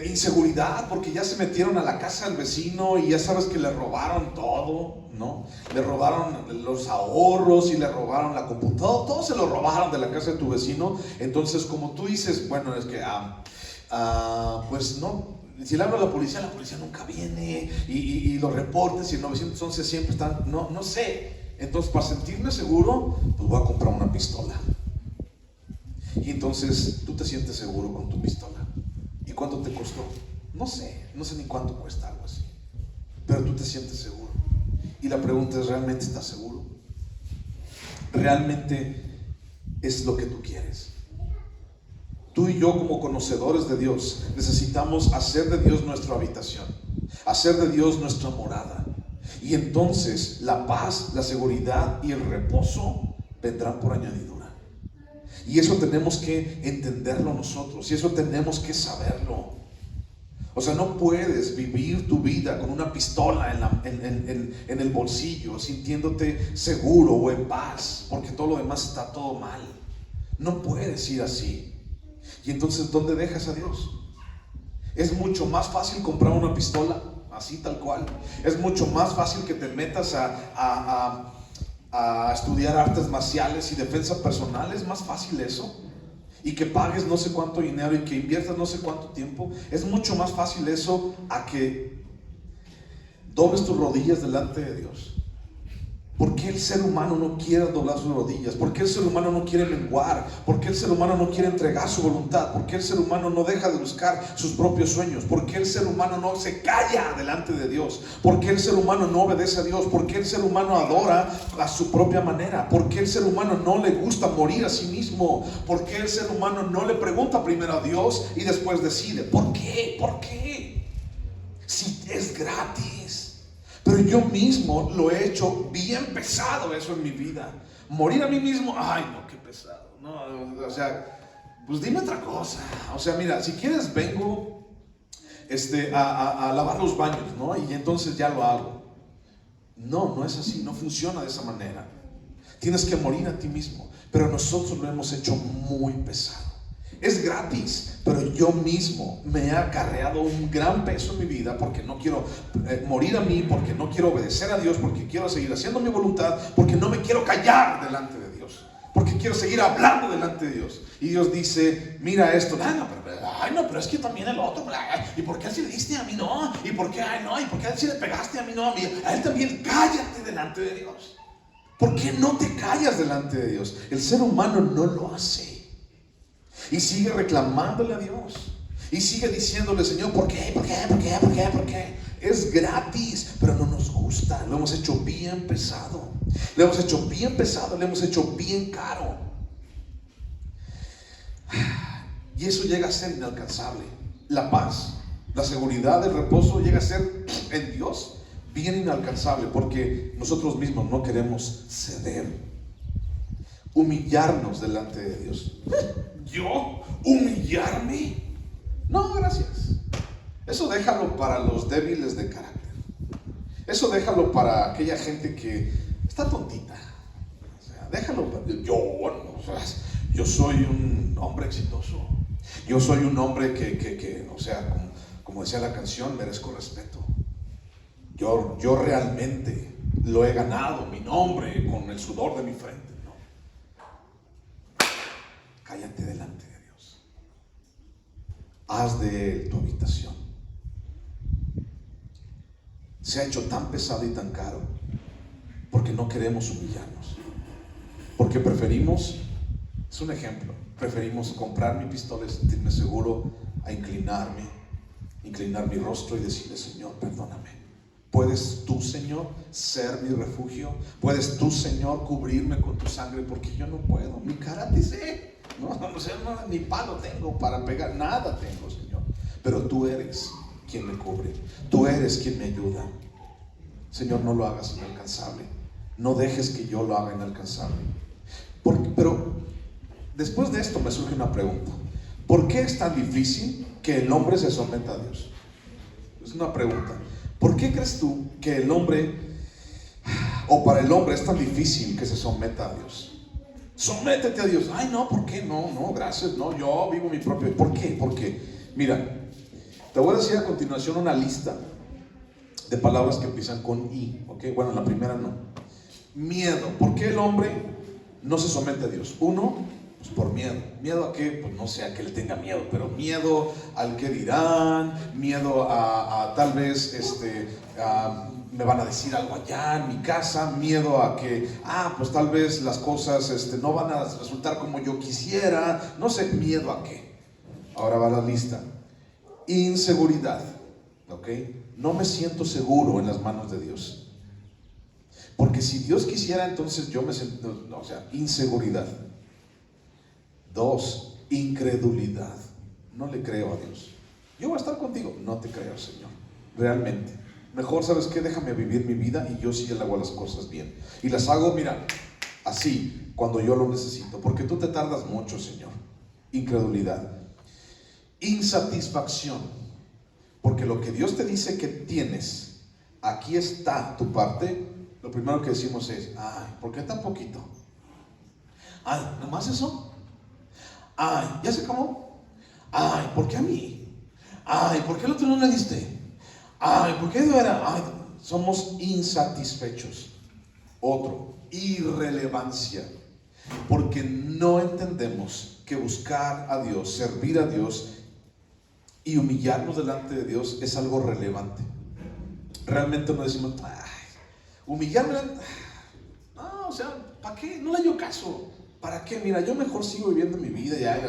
inseguridad, porque ya se metieron a la casa del vecino y ya sabes que le robaron todo, ¿no? Le robaron los ahorros y le robaron la computadora, todo se lo robaron de la casa de tu vecino. Entonces, como tú dices, bueno, es que pues no, si le hablo a la policía nunca viene y los reportes y el 911 siempre están, no sé. Entonces, para sentirme seguro, pues voy a comprar una pistola. Y entonces tú te sientes seguro con tu pistola. ¿Y cuánto te costó? No sé ni cuánto cuesta algo así. Pero tú te sientes seguro. Y la pregunta es, ¿realmente estás seguro? ¿Realmente es lo que tú quieres? Tú y yo, como conocedores de Dios, necesitamos hacer de Dios nuestra habitación, hacer de Dios nuestra morada. Y entonces la paz, la seguridad y el reposo vendrán por añadidura. Y eso tenemos que entenderlo nosotros, y eso tenemos que saberlo. O sea, no puedes vivir tu vida con una pistola en el bolsillo, sintiéndote seguro o en paz, porque todo lo demás está todo mal. No puedes ir así. Y entonces, ¿dónde dejas a Dios? Es mucho más fácil comprar una pistola, así tal cual. Es mucho más fácil que te metas a estudiar artes marciales y defensa personal. Es más fácil eso. Y que pagues no sé cuánto dinero y que inviertas no sé cuánto tiempo. Es mucho más fácil eso a que dobles tus rodillas delante de Dios. ¿Por qué el ser humano no quiere doblar sus rodillas? ¿Por qué el ser humano no quiere menguar? ¿Por qué el ser humano no quiere entregar su voluntad? ¿Por qué el ser humano no deja de buscar sus propios sueños? ¿Por qué el ser humano no se calla delante de Dios? ¿Por qué el ser humano no obedece a Dios? ¿Por qué el ser humano adora a su propia manera? ¿Por qué el ser humano no le gusta morir a sí mismo? ¿Por qué el ser humano no le pregunta primero a Dios y después decide? ¿Por qué? ¿Por qué? Si es gratis. Pero yo mismo lo he hecho bien pesado eso en mi vida. Morir a mí mismo, ay no, qué pesado. No, o sea, pues dime otra cosa. O sea, mira, si quieres vengo a lavar los baños, ¿no? Y entonces ya lo hago. No, no es así, no funciona de esa manera. Tienes que morir a ti mismo. Pero nosotros lo hemos hecho muy pesado. Es gratis, pero yo mismo me he acarreado un gran peso en mi vida porque no quiero morir a mí, porque no quiero obedecer a Dios, porque quiero seguir haciendo mi voluntad, porque no me quiero callar delante de Dios, porque quiero seguir hablando delante de Dios. Y Dios dice, mira esto, pero es que también el otro, ¿y por qué a él sí le diste a mí no? ¿Y por qué, no? ¿Y por qué a él sí le pegaste a mí no? A él también, cállate delante de Dios. ¿Por qué no te callas delante de Dios? El ser humano no lo hace. Y sigue reclamándole a Dios. Y sigue diciéndole, Señor, ¿por qué? ¿Por qué? ¿Por qué? ¿Por qué? ¿Por qué? Es gratis, pero no nos gusta. Lo hemos hecho bien pesado. Lo hemos hecho bien pesado, lo hemos hecho bien caro. Y eso llega a ser inalcanzable. La paz, la seguridad, el reposo llega a ser en Dios bien inalcanzable, porque nosotros mismos no queremos ceder, humillarnos delante de Dios. ¿Yo? ¿Humillarme? No, gracias. Eso déjalo para los débiles de carácter. Eso déjalo para aquella gente que está tontita. O sea, déjalo. Yo soy un hombre exitoso. Yo soy un hombre que o sea, como decía la canción, merezco respeto. Yo realmente lo he ganado, mi nombre, con el sudor de mi frente. No. Cállate delante de Dios. Haz de Él tu habitación. Se ha hecho tan pesado y tan caro porque no queremos humillarnos. Porque preferimos, es un ejemplo, preferimos comprar mi pistola y sentirme seguro a inclinar mi rostro y decirle, Señor, perdóname. ¿Puedes tú, Señor, ser mi refugio? ¿Puedes tú, Señor, cubrirme con tu sangre? Porque yo no puedo. Mi cara dice, no, ni palo tengo para pegar, nada tengo, Señor. Pero tú eres quien me cubre. Tú eres quien me ayuda. Señor, no lo hagas inalcanzable. No dejes que yo lo haga inalcanzable. Pero después de esto me surge una pregunta. ¿Por qué es tan difícil que el hombre se someta a Dios? Es una pregunta. ¿Por qué crees tú que el hombre, o para el hombre es tan difícil que se someta a Dios? Sométete a Dios. Ay, no, ¿por qué? No, gracias, no, yo vivo mi propio. ¿Por qué? Porque, mira, te voy a decir a continuación una lista de palabras que empiezan con I, ¿ok? Bueno, la primera no. Miedo. ¿Por qué el hombre no se somete a Dios? Uno, pues por miedo. ¿Miedo a qué? Pues no sé a que le tenga miedo, pero miedo al que dirán, miedo a tal vez me van a decir algo allá en mi casa, miedo a que, pues tal vez las cosas no van a resultar como yo quisiera, no sé, miedo a qué. Ahora va la lista. Inseguridad, ¿ok? No me siento seguro en las manos de Dios. Porque si Dios quisiera, entonces yo me siento, o sea, inseguridad. 2, incredulidad. No le creo a Dios. Yo voy a estar contigo. No te creo, Señor. Realmente. Mejor, ¿sabes qué? Déjame vivir mi vida y yo sí hago las cosas bien. Y las hago, mira, así, cuando yo lo necesito. Porque tú te tardas mucho, Señor. Incredulidad. Insatisfacción. Porque lo que Dios te dice que tienes, aquí está tu parte. Lo primero que decimos es, ¿por qué tan poquito? ¿Nada más eso? ¿Ya se acabó? ¿Por qué a mí? ¿Por qué al otro no le diste? ¿Por qué de veras? Somos insatisfechos. Otro, irrelevancia. Porque no entendemos que buscar a Dios, servir a Dios y humillarnos delante de Dios es algo relevante. Realmente no decimos, humillarme. o sea, ¿para qué? No le hallo caso. ¿Para qué? Mira, yo mejor sigo viviendo mi vida ya.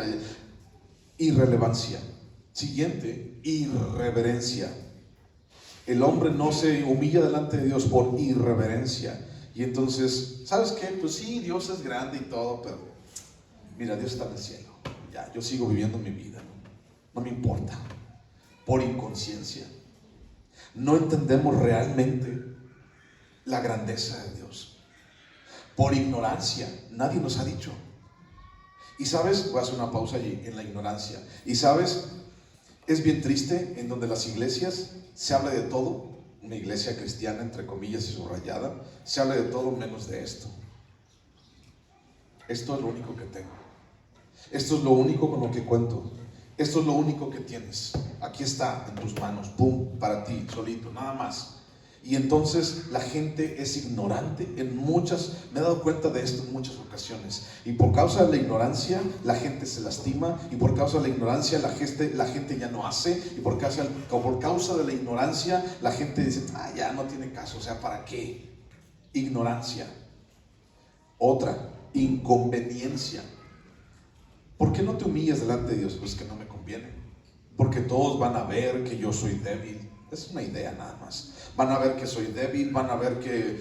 Irrelevancia. Siguiente, irreverencia. El hombre no se humilla delante de Dios por irreverencia. Y entonces, ¿sabes qué? Pues sí, Dios es grande y todo, pero mira, Dios está en el cielo. Ya, yo sigo viviendo mi vida. No me importa. Por inconsciencia. No entendemos realmente la grandeza de Dios. Por ignorancia. Nadie nos ha dicho. Y sabes, voy a hacer una pausa allí, en la ignorancia. Y sabes, es bien triste en donde las iglesias se habla de todo. Una iglesia cristiana, entre comillas y subrayada, se habla de todo menos de esto. Esto es lo único que tengo. Esto es lo único con lo que cuento. Esto es lo único que tienes. Aquí está en tus manos, pum, para ti, solito, nada más. Y entonces la gente es ignorante en muchas, me he dado cuenta de esto en muchas ocasiones. Y por causa de la ignorancia, la gente se lastima. Y por causa de la ignorancia, la gente ya no hace. Y por causa de la ignorancia, la gente dice, ya no tiene caso, o sea, ¿para qué? Ignorancia. Otra, inconveniencia. ¿Por qué no te humillas delante de Dios? Pues que no me conviene. Porque todos van a ver que yo soy débil. Es una idea nada más. Van a ver que soy débil, van a ver que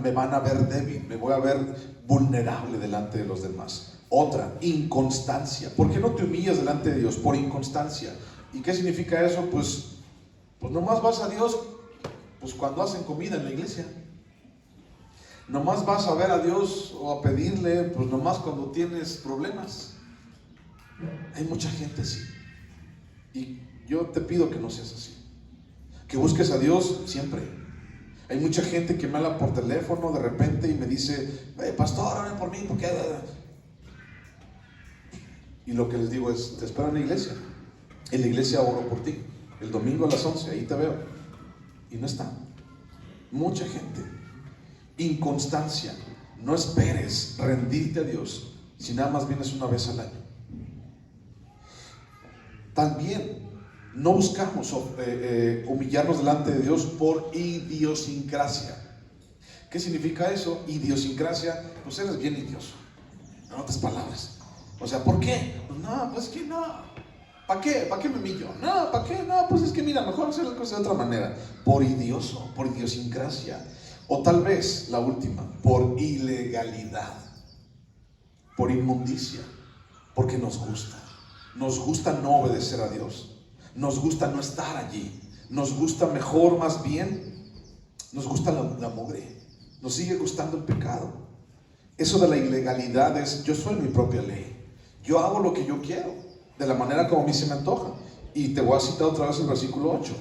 me van a ver débil, me voy a ver vulnerable delante de los demás. Otra, inconstancia. ¿Por qué no te humillas delante de Dios? Por inconstancia. ¿Y qué significa eso? Pues nomás vas a Dios pues cuando hacen comida en la iglesia. Nomás vas a ver a Dios o a pedirle pues nomás cuando tienes problemas. Hay mucha gente así. Y yo te pido que no seas así. Que busques a Dios siempre. Hay mucha gente que me habla por teléfono de repente y me dice, pastor, oren por mí, porque... Y lo que les digo es, te espero en la iglesia. En la iglesia oro por ti. El domingo a las 11, ahí te veo. Y no está. Mucha gente. Inconstancia. No esperes rendirte a Dios si nada más vienes una vez al año. También no buscamos humillarnos delante de Dios por idiosincrasia. ¿Qué significa eso? Idiosincrasia, pues eres bien idioso. En otras palabras. O sea, ¿por qué? Pues no, pues que no. ¿Para qué? ¿Para qué me humillo? No, ¿para qué? No, pues es que mira, mejor hacer las cosas de otra manera. Por idioso, por idiosincrasia. O tal vez, la última, por ilegalidad. Por inmundicia. Porque nos gusta. Nos gusta no obedecer a Dios. Nos gusta no estar allí. Nos gusta mejor, más bien, nos gusta la mugre. Nos sigue gustando el pecado. Eso de la ilegalidad es, yo soy mi propia ley. Yo hago lo que yo quiero, de la manera como a mí se me antoja. Y te voy a citar otra vez el versículo 8.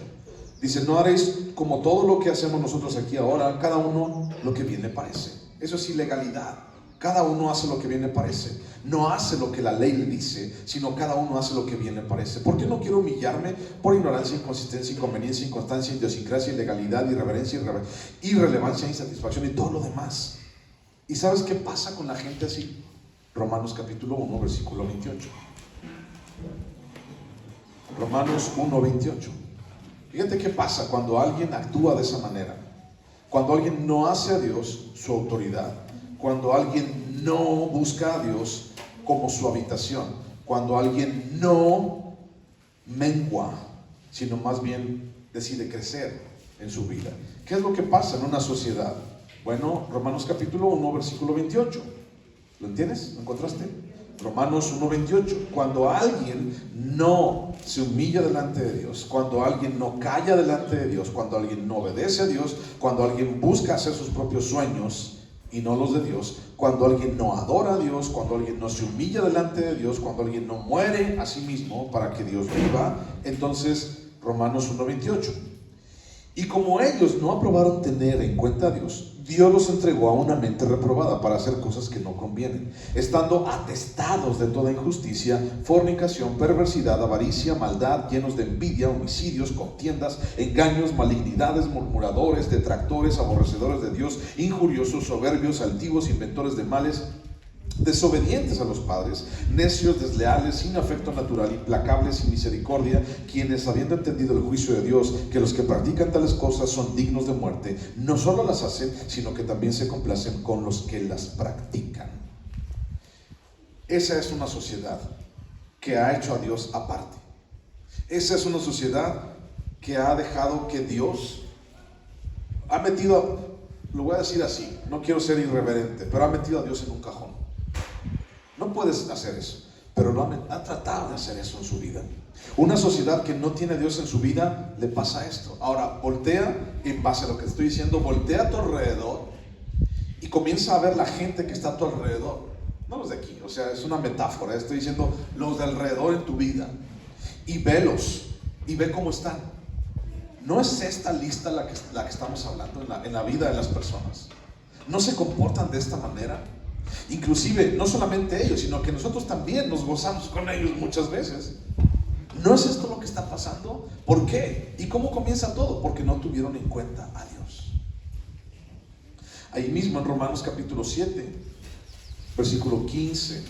Dice, no haréis como todo lo que hacemos nosotros aquí ahora, cada uno lo que bien le parece. Eso es ilegalidad. Cada uno hace lo que bien le parece. No hace lo que la ley le dice, sino cada uno hace lo que bien le parece. ¿Por qué no quiero humillarme? Por ignorancia, inconsistencia, inconveniencia, inconstancia, idiosincrasia, ilegalidad, irreverencia, irrelevancia, insatisfacción y todo lo demás. ¿Y sabes qué pasa con la gente así? Romanos capítulo 1, versículo 28. Romanos 1, 28. Fíjate qué pasa cuando alguien actúa de esa manera. Cuando alguien no hace a Dios su autoridad. Cuando alguien no busca a Dios como su habitación. Cuando alguien no mengua, sino más bien decide crecer en su vida. ¿Qué es lo que pasa en una sociedad? Bueno, Romanos capítulo 1, versículo 28. ¿Lo entiendes? ¿Lo encontraste? Romanos 1, 28. Cuando alguien no se humilla delante de Dios, cuando alguien no calla delante de Dios, cuando alguien no obedece a Dios, cuando alguien busca hacer sus propios sueños y no los de Dios, cuando alguien no adora a Dios, cuando alguien no se humilla delante de Dios, cuando alguien no muere a sí mismo para que Dios viva, entonces Romanos 1, 28. Y como ellos no aprobaron tener en cuenta a Dios, Dios los entregó a una mente reprobada para hacer cosas que no convienen, estando atestados de toda injusticia, fornicación, perversidad, avaricia, maldad, llenos de envidia, homicidios, contiendas, engaños, malignidades, murmuradores, detractores, aborrecedores de Dios, injuriosos, soberbios, altivos, inventores de males, desobedientes a los padres, necios, desleales, sin afecto natural, implacables, sin misericordia, quienes, habiendo entendido el juicio de Dios, que los que practican tales cosas son dignos de muerte, no solo las hacen, sino que también se complacen con los que las practican. Esa es una sociedad que ha hecho a Dios aparte. Esa es una sociedad que ha dejado que Dios ha metido, lo voy a decir así, no quiero ser irreverente, pero ha metido a Dios en un cajón. No puedes hacer eso, pero ha tratado de hacer eso en su vida. Una sociedad que no tiene a Dios en su vida, le pasa esto. Ahora, voltea, en base a lo que estoy diciendo, voltea a tu alrededor y comienza a ver la gente que está a tu alrededor. No los de aquí, o sea, es una metáfora. Estoy diciendo los de alrededor en tu vida. Y velos, y ve cómo están. ¿No es esta lista la que estamos hablando en la vida de las personas? ¿No se comportan de esta manera? Inclusive, no solamente ellos, sino que nosotros también nos gozamos con ellos muchas veces. ¿No es esto lo que está pasando? ¿Por qué? ¿Y cómo comienza todo? Porque no tuvieron en cuenta a Dios. Ahí mismo en Romanos capítulo 7, versículo 15,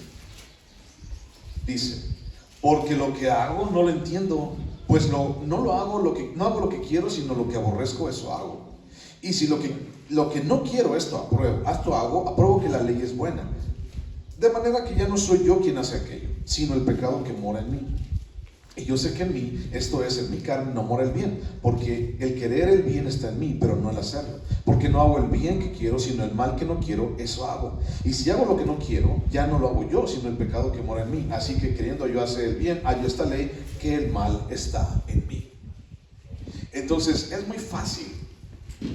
dice: porque lo que hago no lo entiendo, pues no hago lo que quiero, sino lo que aborrezco, eso hago. Y si lo que no quiero, esto hago, apruebo que la ley es buena. De manera que ya no soy yo quien hace aquello, sino el pecado que mora en mí. Y yo sé que en mí, esto es, en mi carne, no mora el bien, porque el querer el bien está en mí, pero no el hacerlo. Porque no hago el bien que quiero, sino el mal que no quiero, eso hago. Y si hago lo que no quiero, ya no lo hago yo, sino el pecado que mora en mí. Así que queriendo yo hacer el bien, hallo esta ley, que el mal está en mí. Entonces, es muy fácil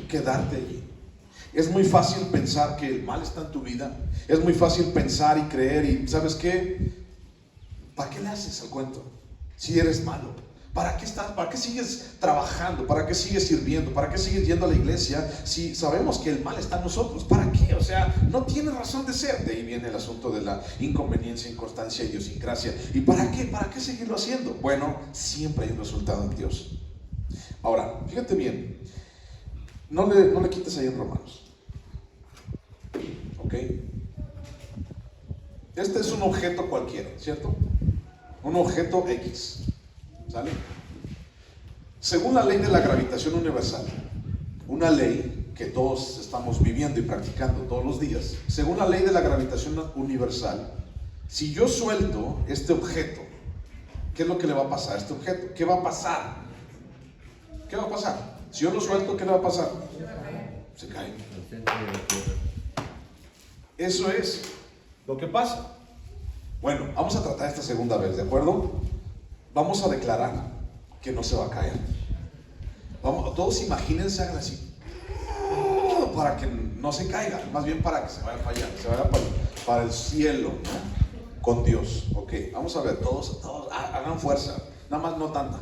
quedarte allí. Es muy fácil pensar que el mal está en tu vida. Es muy fácil pensar y creer, y ¿sabes qué? ¿Para qué le haces al cuento? Si eres malo, ¿para qué estás? ¿Para qué sigues trabajando? ¿Para qué sigues sirviendo? ¿Para qué sigues yendo a la iglesia? Si sabemos que el mal está en nosotros, ¿para qué? O sea, no tiene razón de ser. De ahí viene el asunto de la inconveniencia, inconstancia, idiosincrasia. ¿Y para qué? ¿Para qué seguirlo haciendo? Bueno, siempre hay un resultado en Dios. Ahora, fíjate bien, no le quites ahí en Romanos, ¿ok? Este es un objeto cualquiera, ¿cierto? Un objeto X, ¿sale? Según la ley de la gravitación universal, una ley que todos estamos viviendo y practicando todos los días, según la ley de la gravitación universal, si yo suelto este objeto, ¿qué es lo que le va a pasar a este objeto? ¿Qué va a pasar? ¿Qué va a pasar? Si yo lo suelto, ¿qué le va a pasar? Se cae. Eso es lo que pasa. Bueno, vamos a tratar esta segunda vez, ¿de acuerdo? Vamos a declarar que no se va a caer. Todos imagínense, hagan así, para que no se caiga, más bien para que se vaya a fallar, se vaya para el cielo, ¿no? Con Dios. Ok, vamos a ver, todos hagan fuerza, nada más no tanta.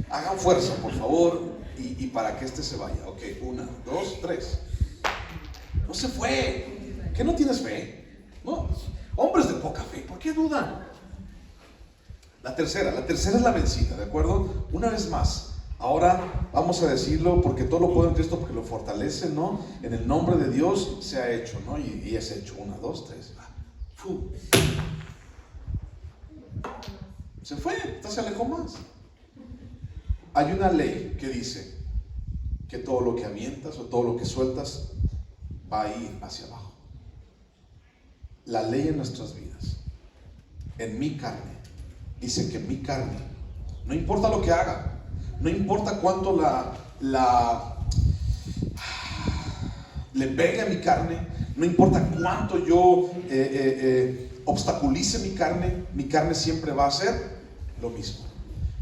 Hagan fuerza, por favor, y para que se vaya. Ok, 1, 2, 3. No se fue. ¿Qué no tienes fe? No. Hombres de poca fe, ¿por qué dudan? La tercera es la vencida, ¿de acuerdo? Una vez más, ahora vamos a decirlo, porque todo lo puedo en Cristo, porque lo fortalece, ¿no? En el nombre de Dios se ha hecho, ¿no? Y es hecho. 1, 2, 3. Se fue, entonces se alejó más. Hay una ley que dice que todo lo que avientas o todo lo que sueltas va a ir hacia abajo. La ley en nuestras vidas, en mi carne, dice que mi carne, no importa lo que haga, no importa cuánto le pegue a mi carne, no importa cuánto yo obstaculice mi carne siempre va a hacer lo mismo.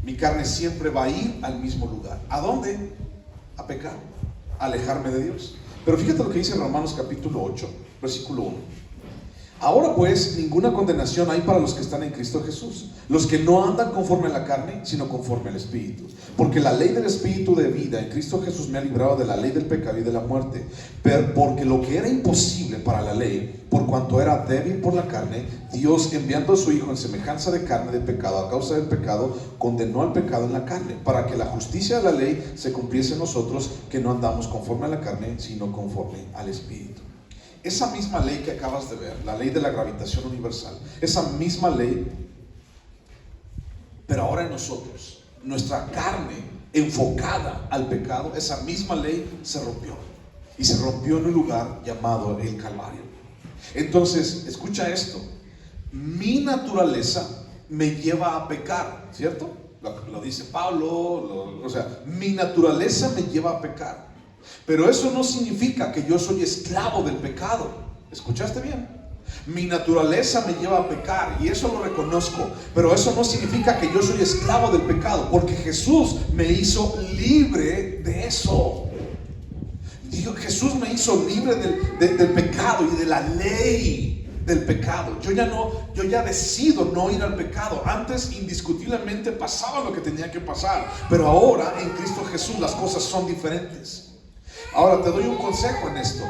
Mi carne siempre va a ir al mismo lugar. ¿A dónde? A pecar, a alejarme de Dios. Pero fíjate lo que dice Romanos capítulo 8, versículo 1. Ahora pues, ninguna condenación hay para los que están en Cristo Jesús, los que no andan conforme a la carne, sino conforme al Espíritu. Porque la ley del Espíritu de vida en Cristo Jesús me ha librado de la ley del pecado y de la muerte. Pero porque lo que era imposible para la ley, por cuanto era débil por la carne, Dios, enviando a su Hijo en semejanza de carne de pecado, a causa del pecado, condenó al pecado en la carne, para que la justicia de la ley se cumpliese en nosotros, que no andamos conforme a la carne, sino conforme al Espíritu. esa misma ley que acabas de ver, la ley de la gravitación universal, esa misma ley, pero ahora en nosotros, nuestra carne enfocada al pecado, esa misma ley se rompió. Y se rompió en un lugar llamado el Calvario. Entonces, escucha esto. Mi naturaleza me lleva a pecar, ¿cierto? Lo dice Pablo, o sea, mi naturaleza me lleva a pecar. Pero eso no significa que yo soy esclavo del pecado. ¿Escuchaste bien? Mi naturaleza me lleva a pecar y eso lo reconozco, pero eso no significa que yo soy esclavo del pecado, porque Jesús me hizo libre de eso. Jesús me hizo libre del pecado y de la ley del pecado. Yo ya decido no ir al pecado. Antes indiscutiblemente pasaba lo que tenía que pasar, pero ahora en Cristo Jesús las cosas son diferentes. Ahora te doy un consejo en esto.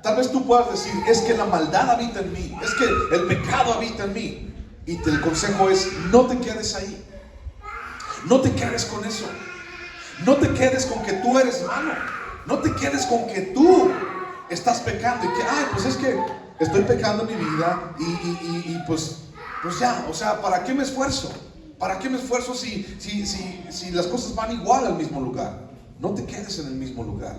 Tal vez tú puedas decir, es que la maldad habita en mí, es que el pecado habita en mí. Y el consejo es, no te quedes ahí. No te quedes con eso. No te quedes con que tú eres malo. No te quedes con que tú estás pecando y que, pues es que estoy pecando en mi vida y pues ya, o sea, ¿para qué me esfuerzo? ¿Para qué me esfuerzo si las cosas van igual al mismo lugar? No te quedes en el mismo lugar.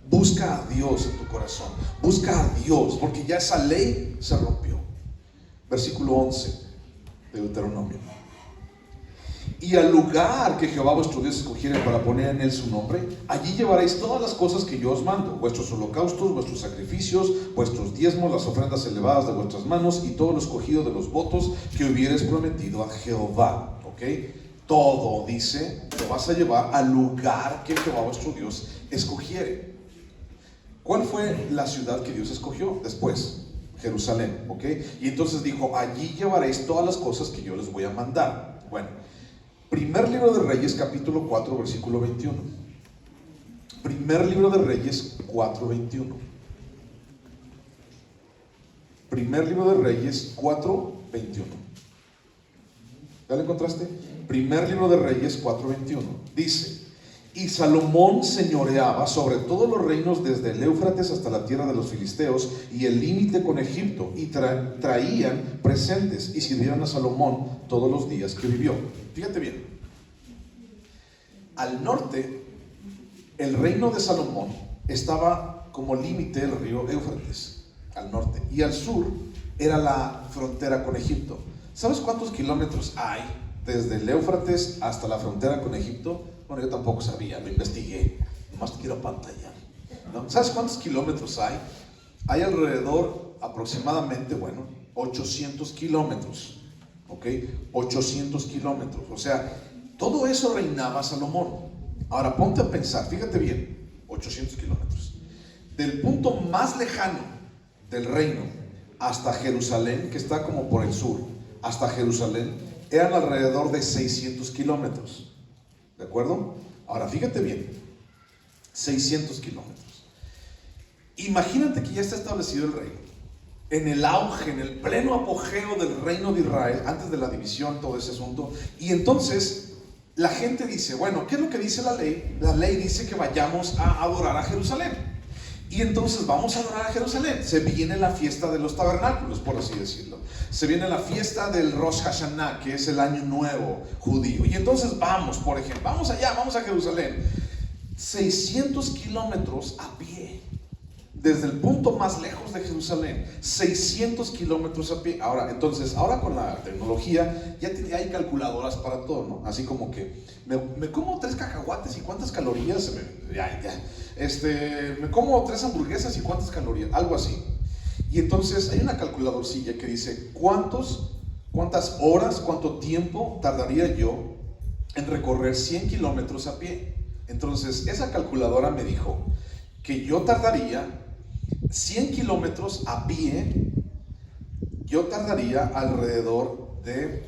Busca a Dios en tu corazón. Busca a Dios, porque ya esa ley se rompió. Versículo 11 de Deuteronomio. Y al lugar que Jehová vuestro Dios escogiere para poner en él su nombre, allí llevaréis todas las cosas que yo os mando, vuestros holocaustos, vuestros sacrificios, vuestros diezmos, las ofrendas elevadas de vuestras manos y todo lo escogido de los votos que hubieres prometido a Jehová. ¿Ok? Todo, dice, te vas a llevar al lugar que Jehová vuestro Dios escogiere. ¿Cuál fue la ciudad que Dios escogió después? Jerusalén. ¿Ok? Y entonces dijo, allí llevaréis todas las cosas que yo les voy a mandar. Bueno, primer libro de Reyes, capítulo 4, versículo 21. Primer libro de Reyes, 4, 21. Primer libro de Reyes, 4, 21. ¿Ya lo encontraste? Primer libro de Reyes, 4, 21. Dice, y Salomón señoreaba sobre todos los reinos desde el Éufrates hasta la tierra de los filisteos y el límite con Egipto, y traían presentes y sirvieron a Salomón todos los días que vivió. Fíjate bien, al norte el reino de Salomón estaba como límite del río Éufrates, al norte, y al sur era la frontera con Egipto. ¿Sabes cuántos kilómetros hay desde el Éufrates hasta la frontera con Egipto? Bueno, yo tampoco sabía, lo investigué, nomás te quiero pantalla, ¿no? ¿Sabes cuántos kilómetros hay? Hay alrededor aproximadamente, 800 kilómetros, ¿ok? 800 kilómetros, o sea, todo eso reinaba Salomón. Ahora ponte a pensar, fíjate bien, 800 kilómetros. Del punto más lejano del reino hasta Jerusalén, que está como por el sur, hasta Jerusalén, eran alrededor de 600 kilómetros. ¿De acuerdo? Ahora fíjate bien, 600 kilómetros. Imagínate que ya está establecido el reino, en el auge, en el pleno apogeo del reino de Israel, antes de la división, todo ese asunto. Y entonces la gente dice, bueno, ¿qué es lo que dice la ley? La ley dice que vayamos a adorar a Jerusalén. Y entonces vamos a adorar a Jerusalén. Se viene la fiesta de los tabernáculos, por así decirlo. Se viene la fiesta del Rosh Hashanah, que es el año nuevo judío. Y entonces vamos, por ejemplo, vamos allá, vamos a Jerusalén. 600 kilómetros a pie. Desde el punto más lejos de Jerusalén, 600 kilómetros a pie. Ahora con la tecnología ya hay calculadoras para todo, ¿no? Así como que me como 3 cacahuates y cuántas calorías, me como 3 hamburguesas y cuántas calorías, algo así. Y entonces hay una calculadorcilla que dice cuántas horas, cuánto tiempo tardaría yo en recorrer 100 kilómetros a pie. Entonces esa calculadora me dijo que yo tardaría 100 kilómetros a pie, yo tardaría alrededor de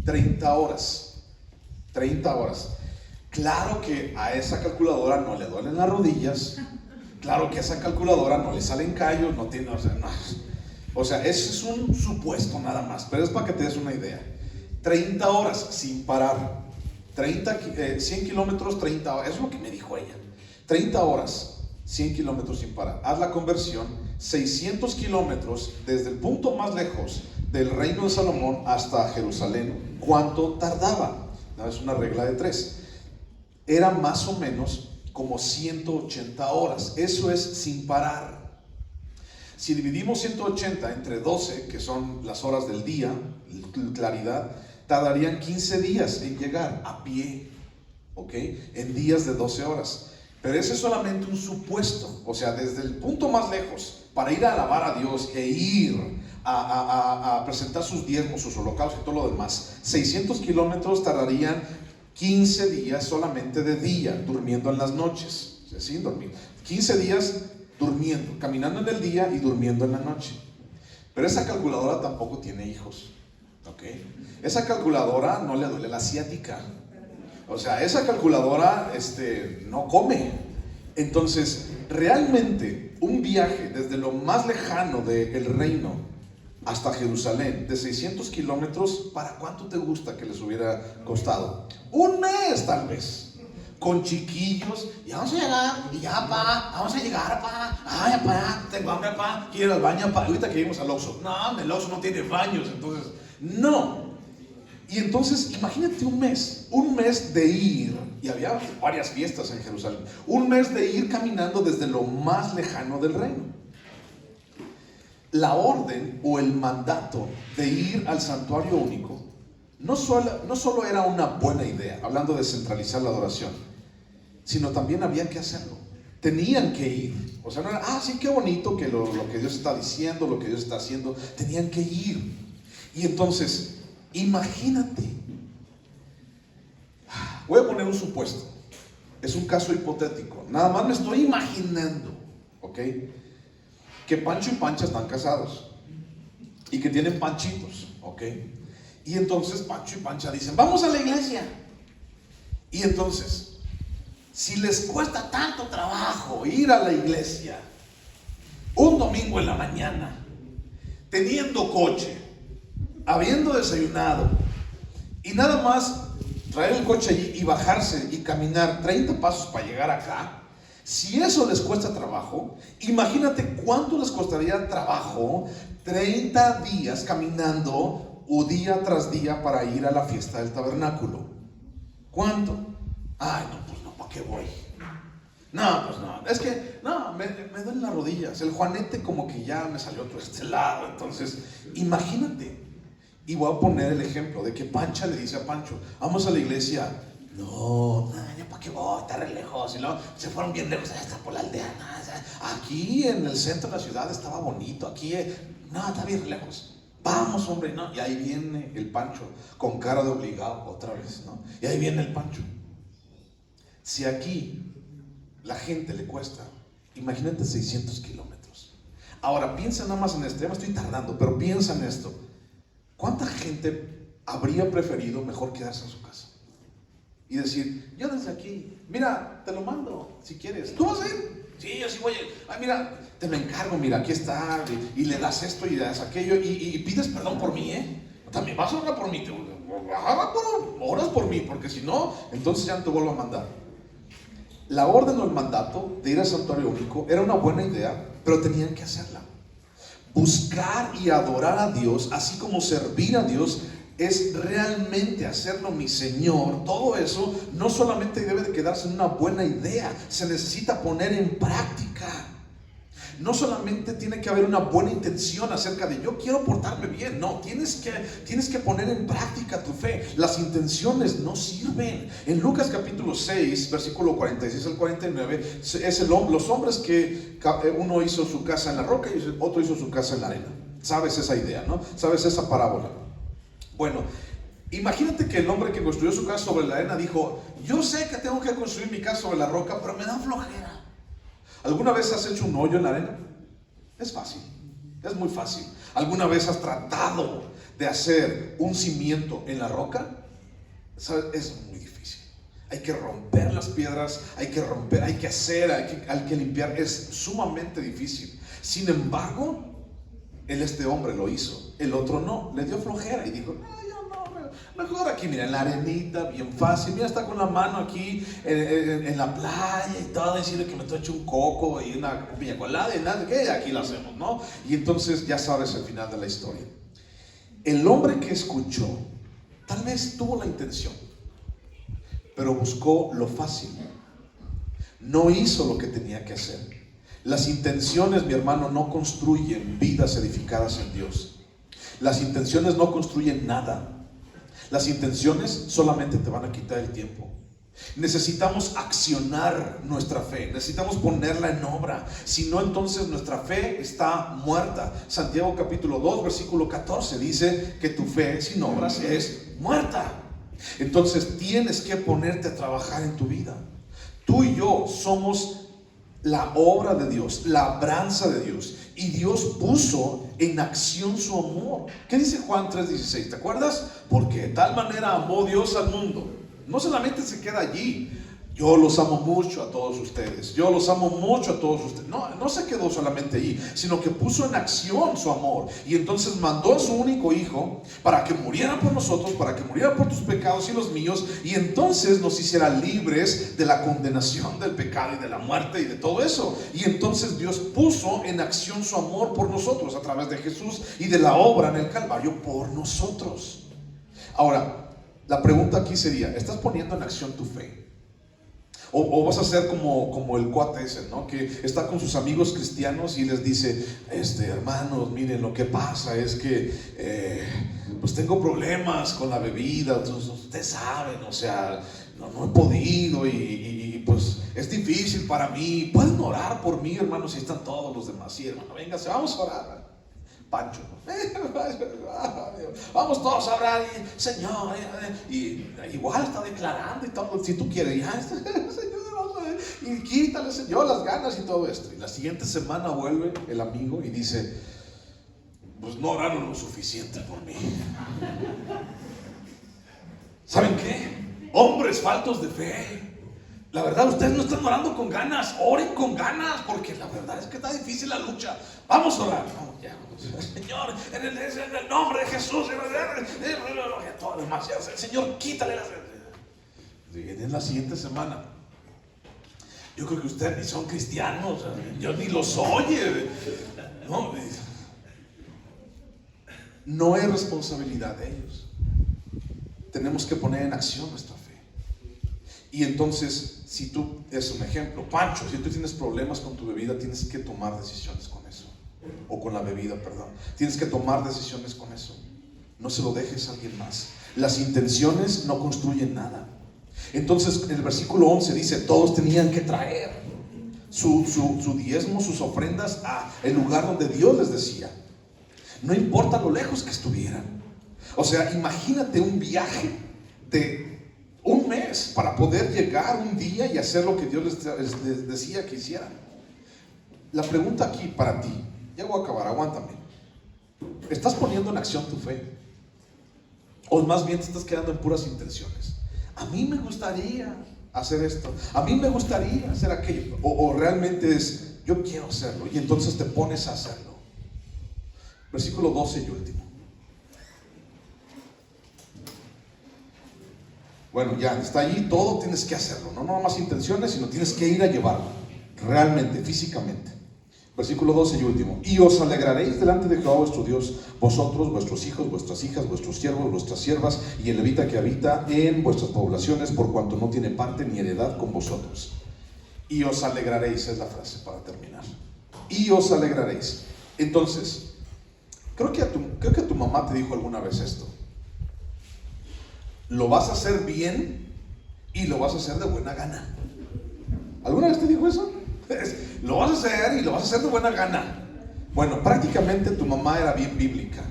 30 horas. 30 horas. Claro que a esa calculadora no le duelen las rodillas. Claro que a esa calculadora no le salen callos, no tiene, o sea, ese es un supuesto nada más, pero es para que te des una idea. 30 horas sin parar. 100 kilómetros, 30 horas. Eso es lo que me dijo ella. 30 horas. 100 kilómetros sin parar. Haz la conversión, 600 kilómetros desde el punto más lejos del reino de Salomón hasta Jerusalén, ¿cuánto tardaba? No, es una regla de 3. Era más o menos como 180 horas. Eso es sin parar. Si dividimos 180 entre 12, que son las horas del día, claridad, tardarían 15 días en llegar a pie, ¿ok? En días de 12 horas. Pero ese es solamente un supuesto. O sea, desde el punto más lejos, para ir a alabar a Dios e ir a presentar sus diezmos, sus holocaustos y todo lo demás, 600 kilómetros tardarían 15 días solamente de día, durmiendo en las noches. ¿Sí? Dormir. 15 días durmiendo, caminando en el día y durmiendo en la noche. Pero esa calculadora tampoco tiene hijos, ¿ok? Esa calculadora no le duele la ciática. O sea, esa calculadora no come. Entonces, realmente un viaje desde lo más lejano del reino hasta Jerusalén, de 600 kilómetros, ¿para cuánto te gusta que les hubiera costado? Un mes tal vez. Con chiquillos, ya vamos a llegar, y ya pa, vamos a llegar pa, ay pa, tengo hambre pa, quiero ir al baño pa, ahorita que íbamos al Oxxo, no, el Oxxo no tiene baños, entonces, no. Y entonces, imagínate un mes de ir, y había varias fiestas en Jerusalén, un mes de ir caminando desde lo más lejano del reino. La orden o el mandato de ir al santuario único no solo era una buena idea, hablando de centralizar la adoración, sino también había que hacerlo. Tenían que ir. O sea, no era, sí, qué bonito que lo que Dios está diciendo, lo que Dios está haciendo. Tenían que ir. Y entonces, imagínate. Voy a poner un supuesto. Es un caso hipotético. Nada más me estoy imaginando, ¿ok? Que Pancho y Pancha están casados y que tienen panchitos, ¿ok? Y entonces Pancho y Pancha dicen, vamos a la iglesia. Y entonces, si les cuesta tanto trabajo ir a la iglesia un domingo en la mañana, teniendo coche, habiendo desayunado y nada más traer el coche allí y bajarse y caminar 30 pasos para llegar acá, si eso les cuesta trabajo, imagínate cuánto les costaría trabajo 30 días caminando o día tras día para ir a la fiesta del tabernáculo. ¿Cuánto? Ay, no, pues no, ¿para qué voy? No, pues no, es que, no, me duelen las rodillas, el juanete como que ya me salió por este lado, entonces, imagínate. Y voy a poner el ejemplo de que Pancha le dice a Pancho, vamos a la iglesia. No, ya para qué voy, está re lejos. Y luego se fueron bien lejos, hasta por la aldea. Aquí en el centro de la ciudad estaba bonito, aquí, no, está bien lejos. Vamos, hombre, ¿no? Y ahí viene el Pancho con cara de obligado otra vez, ¿no? Y ahí viene el Pancho. Si aquí la gente le cuesta, imagínate 600 kilómetros. Ahora, piensa nada más en esto, ya me estoy tardando, pero piensa en esto. ¿Cuánta gente habría preferido mejor quedarse en su casa? Y decir, yo desde aquí, mira, te lo mando, si quieres. ¿Tú vas a ir? Sí, yo sí voy a ir. Ay, mira, te lo encargo, mira, aquí está. Y le das esto y le das aquello. Y pides perdón por mí, ¿eh? También vas a orar por mí. Oras por mí, porque si no, entonces ya no te vuelvo a mandar. La orden o el mandato de ir al santuario único era una buena idea, pero tenían que hacerla. Buscar y adorar a Dios, así como servir a Dios, es realmente hacerlo mi Señor. Todo eso no solamente debe de quedarse en una buena idea, se necesita poner en práctica. No solamente tiene que haber una buena intención acerca de yo quiero portarme bien, no, tienes que poner en práctica tu fe. Las intenciones no sirven. En Lucas capítulo 6, versículo 46 al 49, es los hombres que uno hizo su casa en la roca y otro hizo su casa en la arena. ¿Sabes esa idea, no? ¿Sabes esa parábola? Bueno, imagínate que el hombre que construyó su casa sobre la arena dijo, yo sé que tengo que construir mi casa sobre la roca, pero me da flojera. ¿Alguna vez has hecho un hoyo en la arena? Es fácil, es muy fácil. ¿Alguna vez has tratado de hacer un cimiento en la roca? ¿Sabes? Es muy difícil. Hay que romper las piedras, hay que hay que limpiar. Es sumamente difícil. Sin embargo, este hombre lo hizo, el otro no, le dio flojera y dijo, no, yo no, Mejor aquí, mira, en la arenita, bien fácil. Mira, está con la mano aquí en la playa y todo, decirle que me estoy hecho un coco y una piña colada y nada, que aquí lo hacemos, ¿no? Y entonces ya sabes el final de la historia. El hombre que escuchó, tal vez tuvo la intención, pero buscó lo fácil. No hizo lo que tenía que hacer. Las intenciones, mi hermano, no construyen vidas edificadas en Dios. Las intenciones no construyen nada. Las intenciones solamente te van a quitar el tiempo. Necesitamos accionar nuestra fe, necesitamos ponerla en obra. Si no, entonces nuestra fe está muerta. Santiago capítulo 2 versículo 14 dice que tu fe sin obras es muerta. Entonces tienes que ponerte a trabajar en tu vida. Tú y yo somos la obra de Dios, la labranza de Dios, y Dios puso en acción su amor. ¿Qué dice Juan 3:16? ¿Te acuerdas? Porque de tal manera amó Dios al mundo. No solamente se queda allí. Yo los amo mucho a todos ustedes. Yo los amo mucho a todos ustedes. No se quedó solamente allí, sino que puso en acción su amor. Y entonces mandó a su único hijo para que muriera por nosotros, para que muriera por tus pecados y los míos, y entonces nos hiciera libres de la condenación del pecado y de la muerte y de todo eso. Y entonces Dios puso en acción su amor por nosotros a través de Jesús y de la obra en el Calvario por nosotros. Ahora, la pregunta aquí sería, ¿estás poniendo en acción tu fe? O vas a ser como el cuate ese, ¿no? Que está con sus amigos cristianos y les dice, hermanos, miren, lo que pasa es que pues tengo problemas con la bebida, ustedes saben, o sea, no he podido y pues es difícil para mí. Pueden orar por mí, hermanos, si están todos los demás. Sí, hermano, véngase, vamos a orar. Pancho, vamos todos a orar, Señor, y igual está declarando y todo, si tú quieres, ya, Señor, y quítale, Señor, las ganas y todo esto. Y la siguiente semana vuelve el amigo y dice, pues no oraron lo suficiente por mí. ¿Saben qué? Hombres faltos de fe. La verdad, ustedes no están orando con ganas. Oren con ganas, porque la verdad es que está difícil la lucha. Vamos a orar. Vamos, ya. Señor, en el nombre de Jesús, todo lo demás, Señor, quítale las. Y en la siguiente semana, yo creo que ustedes ni son cristianos, yo ni los oye. No es responsabilidad de ellos. Tenemos que poner en acción nuestra fe. Y entonces, si tú, es un ejemplo, Pancho, si tú tienes problemas con tu bebida, tienes que tomar decisiones con eso. O con la bebida, perdón. Tienes que tomar decisiones con eso. No se lo dejes a alguien más. Las intenciones no construyen nada. Entonces, en el versículo 11 dice, todos tenían que traer su diezmo, sus ofrendas a el lugar donde Dios les decía. No importa lo lejos que estuvieran. O sea, imagínate un viaje de un mes para poder llegar un día y hacer lo que Dios les decía que hicieran. La pregunta aquí para ti, ya voy a acabar, aguántame. ¿Estás poniendo en acción tu fe? O más bien te estás quedando en puras intenciones. A mí me gustaría hacer esto, a mí me gustaría hacer aquello. O realmente es, yo quiero hacerlo, y entonces te pones a hacerlo. Versículo 12 y último. Bueno, ya está allí, todo tienes que hacerlo, no más intenciones, sino tienes que ir a llevarlo, realmente, físicamente. Versículo 12 y último. Y os alegraréis delante de Jehová vuestro Dios, vosotros, vuestros hijos, vuestras hijas, vuestros siervos, vuestras siervas, y el levita que habita en vuestras poblaciones, por cuanto no tiene parte ni heredad con vosotros. Y os alegraréis, es la frase para terminar. Y os alegraréis. Entonces, creo que a tu mamá te dijo alguna vez esto. Lo vas a hacer bien y lo vas a hacer de buena gana. ¿Alguna vez te dijo eso? Lo vas a hacer y lo vas a hacer de buena gana. Bueno, prácticamente tu mamá era bien bíblica,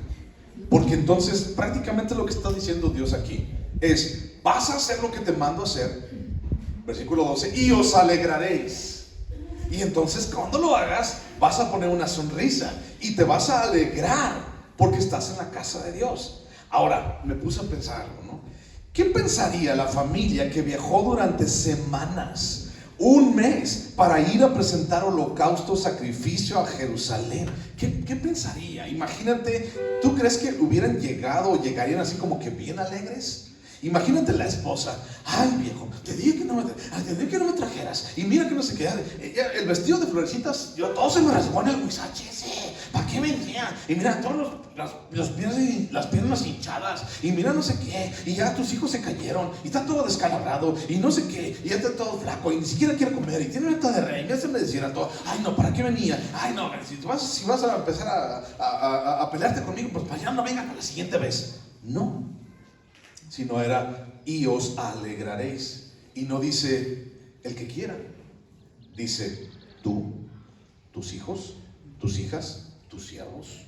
porque entonces prácticamente lo que está diciendo Dios aquí es, vas a hacer lo que te mando a hacer, versículo 12, y os alegraréis. Y entonces cuando lo hagas vas a poner una sonrisa y te vas a alegrar porque estás en la casa de Dios. Ahora me puse a pensar, ¿no? ¿Qué pensaría la familia que viajó durante semanas, Un mes para ir a presentar holocausto, sacrificio a Jerusalén. ¿Qué pensaría? Imagínate, ¿tú crees que hubieran llegado o llegarían así como que bien alegres? Imagínate la esposa: ay viejo, te dije que no me trajeras, y mira que no sé qué, el vestido de florecitas, todo se me rasgó en el huizache ese, ¿para qué venía? Y mira todos las piernas hinchadas, y mira no sé qué, y ya tus hijos se cayeron, y está todo descalabrado, y no sé qué, y ya está todo flaco, y ni siquiera quiere comer, y tiene una de rey, ya se me decía todo. Ay no, ¿para qué venía? Ay no, si vas a empezar a pelearte conmigo, pues para allá no venga para la siguiente vez. No, sino era: y os alegraréis. Y no dice el que quiera, dice tú, tus hijos, tus hijas, tus siervos,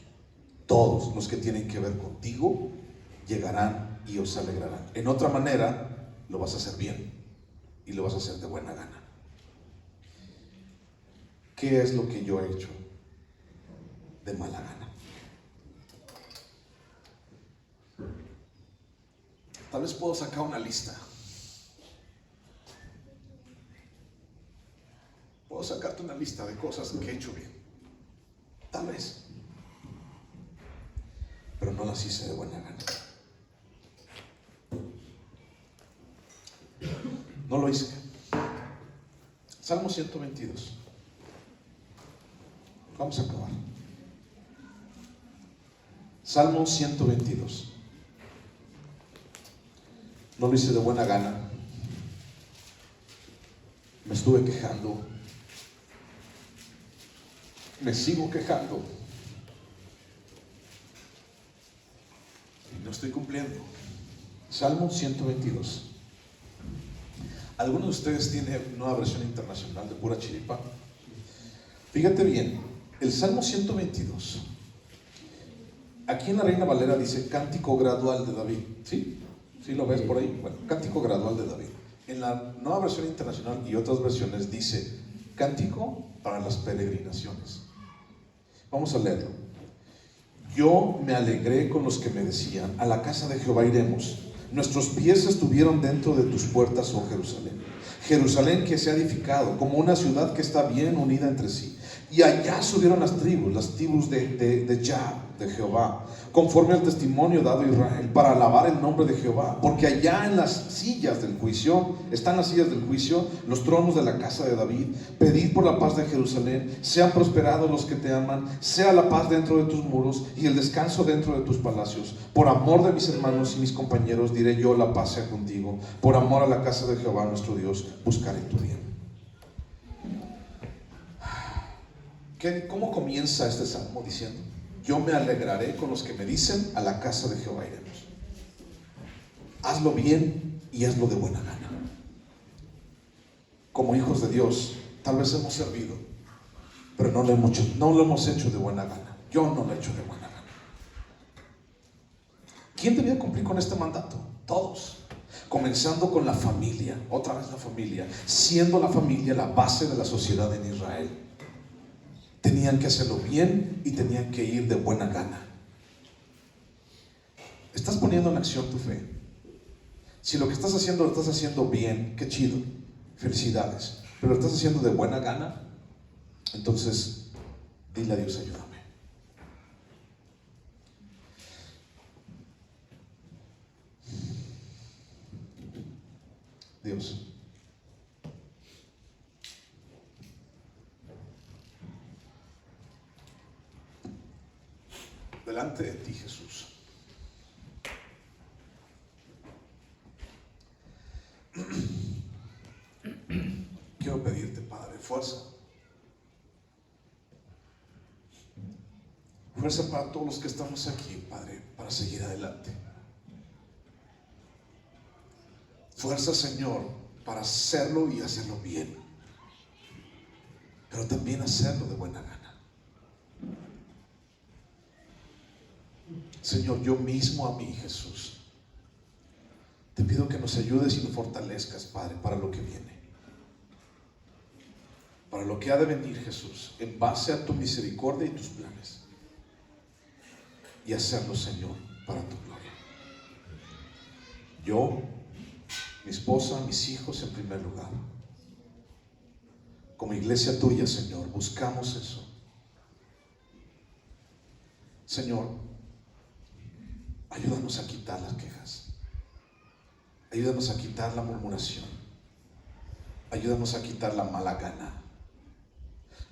todos los que tienen que ver contigo llegarán y os alegrarán. En otra manera, lo vas a hacer bien y lo vas a hacer de buena gana. ¿Qué es lo que yo he hecho de mala gana? Tal vez puedo sacar una lista. Puedo sacarte una lista de cosas que he hecho bien. Tal vez. Pero no las hice de buena gana. No lo hice. Salmo 122. Vamos a acabar. Salmo 122. No lo hice de buena gana. Me estuve quejando. Me sigo quejando. Y no estoy cumpliendo. Salmo 122. ¿Alguno de ustedes tiene nueva versión internacional de pura chiripa? Fíjate bien, el Salmo 122. Aquí en la Reina Valera dice cántico gradual de David. ¿Sí? ¿Sí lo ves por ahí? Bueno, cántico gradual de David. En la nueva versión internacional y otras versiones dice cántico para las peregrinaciones. Vamos a leerlo. Yo me alegré con los que me decían: a la casa de Jehová iremos. Nuestros pies estuvieron dentro de tus puertas, oh Jerusalén. Jerusalén que se ha edificado como una ciudad que está bien unida entre sí. Y allá subieron las tribus de Jah, de Jehová, conforme al testimonio dado a Israel, para alabar el nombre de Jehová. Porque allá en las sillas del juicio, están las sillas del juicio, los tronos de la casa de David. Pedid por la paz de Jerusalén, sean prosperados los que te aman, sea la paz dentro de tus muros y el descanso dentro de tus palacios. Por amor de mis hermanos y mis compañeros diré yo: la paz sea contigo. Por amor a la casa de Jehová nuestro Dios, buscaré tu bien. ¿Cómo comienza este salmo? Diciendo: yo me alegraré con los que me dicen: a la casa de Jehová iremos. Hazlo bien y hazlo de buena gana. Como hijos de Dios, tal vez hemos servido, pero no lo hemos hecho de buena gana. Yo no lo he hecho de buena gana. ¿Quién debía cumplir con este mandato? Todos. Comenzando con la familia, otra vez la familia, siendo la familia la base de la sociedad en Israel. Tenían que hacerlo bien y tenían que ir de buena gana. ¿Estás poniendo en acción tu fe? Si lo que estás haciendo lo estás haciendo bien, qué chido, felicidades. Pero lo estás haciendo de buena gana, entonces dile a Dios: ayúdame. Dios, delante de ti, Jesús, quiero pedirte, Padre, fuerza. Fuerza para todos los que estamos aquí, Padre, para seguir adelante. Fuerza, Señor, para hacerlo y hacerlo bien, pero también hacerlo de buena gana. Señor, yo mismo a mí, Jesús, te pido que nos ayudes y nos fortalezcas, Padre, para lo que viene, para lo que ha de venir, Jesús, en base a tu misericordia y tus planes, y hacerlo, Señor, para tu gloria. Yo, mi esposa, mis hijos en primer lugar, Como iglesia tuya, Señor, buscamos eso. Señor, ayúdanos a quitar las quejas. Ayúdanos a quitar la murmuración. Ayúdanos a quitar la mala gana.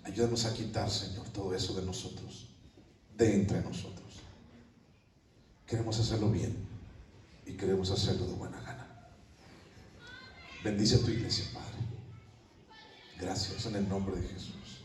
Ayúdanos a quitar, Señor, todo eso de nosotros, de entre nosotros. Queremos hacerlo bien y queremos hacerlo de buena gana. Bendice a tu iglesia, Padre. Gracias en el nombre de Jesús.